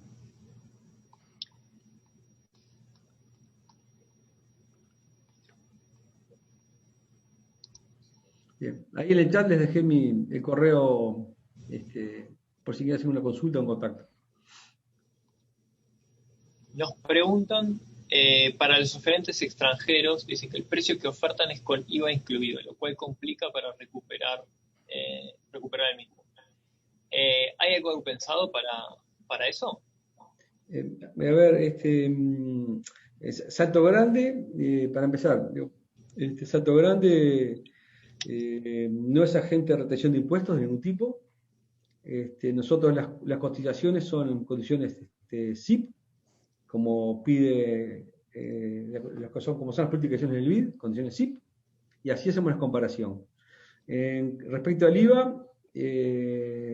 Speaker 16: Bien, ahí en el chat les dejé el correo por si quieren hacer una consulta o un contacto.
Speaker 12: Nos preguntan, para los oferentes extranjeros, dicen que el precio que ofertan es con IVA incluido, lo cual complica para recuperar el mismo. ¿Hay algo pensado para eso?
Speaker 16: A ver, Salto Grande, para empezar, Salto Grande no es agente de retención de impuestos de ningún tipo. Nosotros las cotizaciones son condiciones SIP, como pide, como son las políticas en el BID, condiciones SIP, y así hacemos la comparación. Respecto al IVA,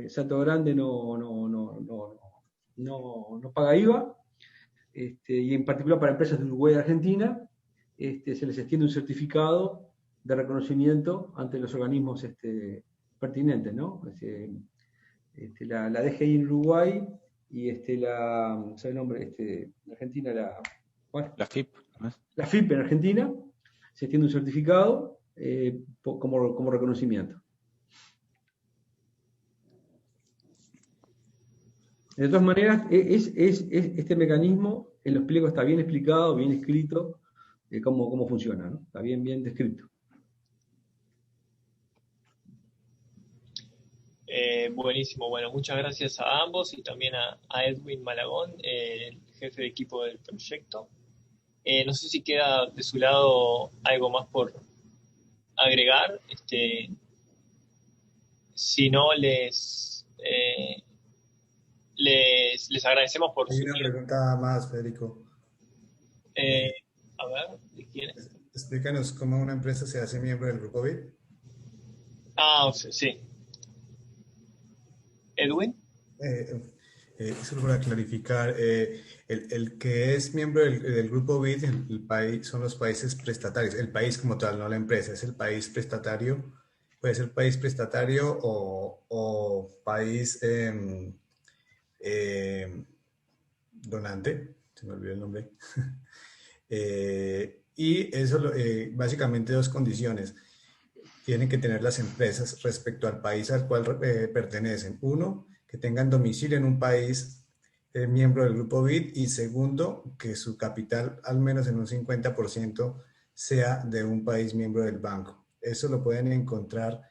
Speaker 16: Salto Grande no paga IVA, y en particular para empresas de Uruguay y Argentina, se les extiende un certificado de reconocimiento ante los organismos pertinentes, ¿no? La DGI en Uruguay y ¿sabe el nombre? En Argentina,
Speaker 17: la FIP.
Speaker 16: La FIP en Argentina, se extiende un certificado como reconocimiento. De todas maneras, este mecanismo en los pliegos está bien explicado, bien escrito, cómo funciona, ¿no? Está bien descrito.
Speaker 12: Buenísimo, bueno, muchas gracias a ambos y también a Edwin Malagón, el jefe de equipo del proyecto. No sé si queda de su lado algo más por agregar. Si no, les agradecemos por
Speaker 18: Hay una pregunta más, Federico.
Speaker 12: A ver, ¿de quién es?
Speaker 18: Explícanos cómo una empresa se hace miembro del grupo BID.
Speaker 12: Sí. ¿Edwin?
Speaker 18: Solo para clarificar, el que es miembro del grupo BID, el país, son los países prestatarios, el país como tal, no la empresa, es el país prestatario, puede ser país prestatario o país donante, se me olvidó el nombre. Y eso, básicamente dos condiciones tienen que tener las empresas respecto al país al cual pertenecen. Uno, que tengan domicilio en un país miembro del grupo BID, y segundo, que su capital al menos en un 50% sea de un país miembro del banco. Eso lo pueden encontrar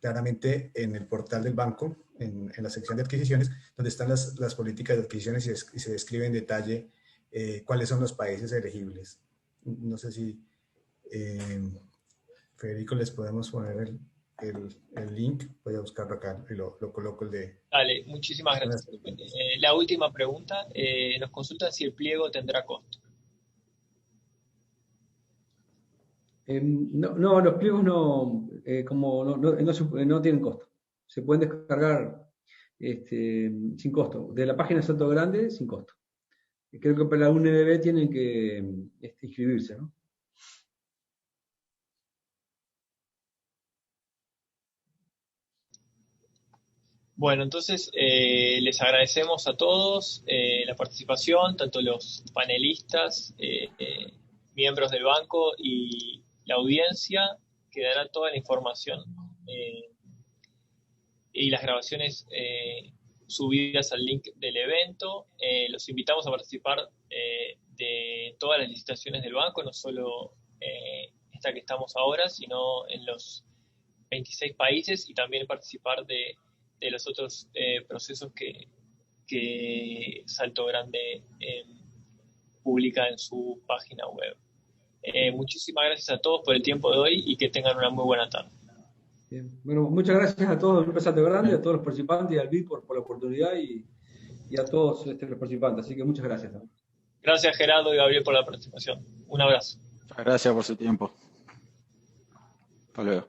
Speaker 18: claramente en el portal del banco, en la sección de adquisiciones, donde están las políticas de adquisiciones y se describe en detalle cuáles son los países elegibles. No sé si Federico les podemos poner el link, voy a buscarlo acá y lo coloco el de...
Speaker 12: Dale, muchísimas gracias. La última pregunta, nos consultan si el pliego tendrá costo.
Speaker 16: No, los pliegos no tienen costo. Se pueden descargar sin costo. De la página de Salto Grande, sin costo. Creo que para la UNDB tienen que inscribirse, ¿no?
Speaker 12: Bueno, entonces les agradecemos a todos la participación, tanto los panelistas, miembros del banco y la audiencia. Quedará toda la información y las grabaciones subidas al link del evento. Los invitamos a participar de todas las licitaciones del banco, no solo esta que estamos ahora, sino en los 26 países, y también participar de los otros procesos que Salto Grande publica en su página web. Muchísimas gracias a todos por el tiempo de hoy y que tengan una muy buena tarde.
Speaker 16: Bien. Bueno, muchas gracias a todos del Salto Grande, a todos los participantes y al BID por la oportunidad y a todos los participantes. Así que muchas gracias.
Speaker 12: Gracias Gerardo y Gabriel por la participación. Un abrazo.
Speaker 17: Gracias por su tiempo. Hasta luego.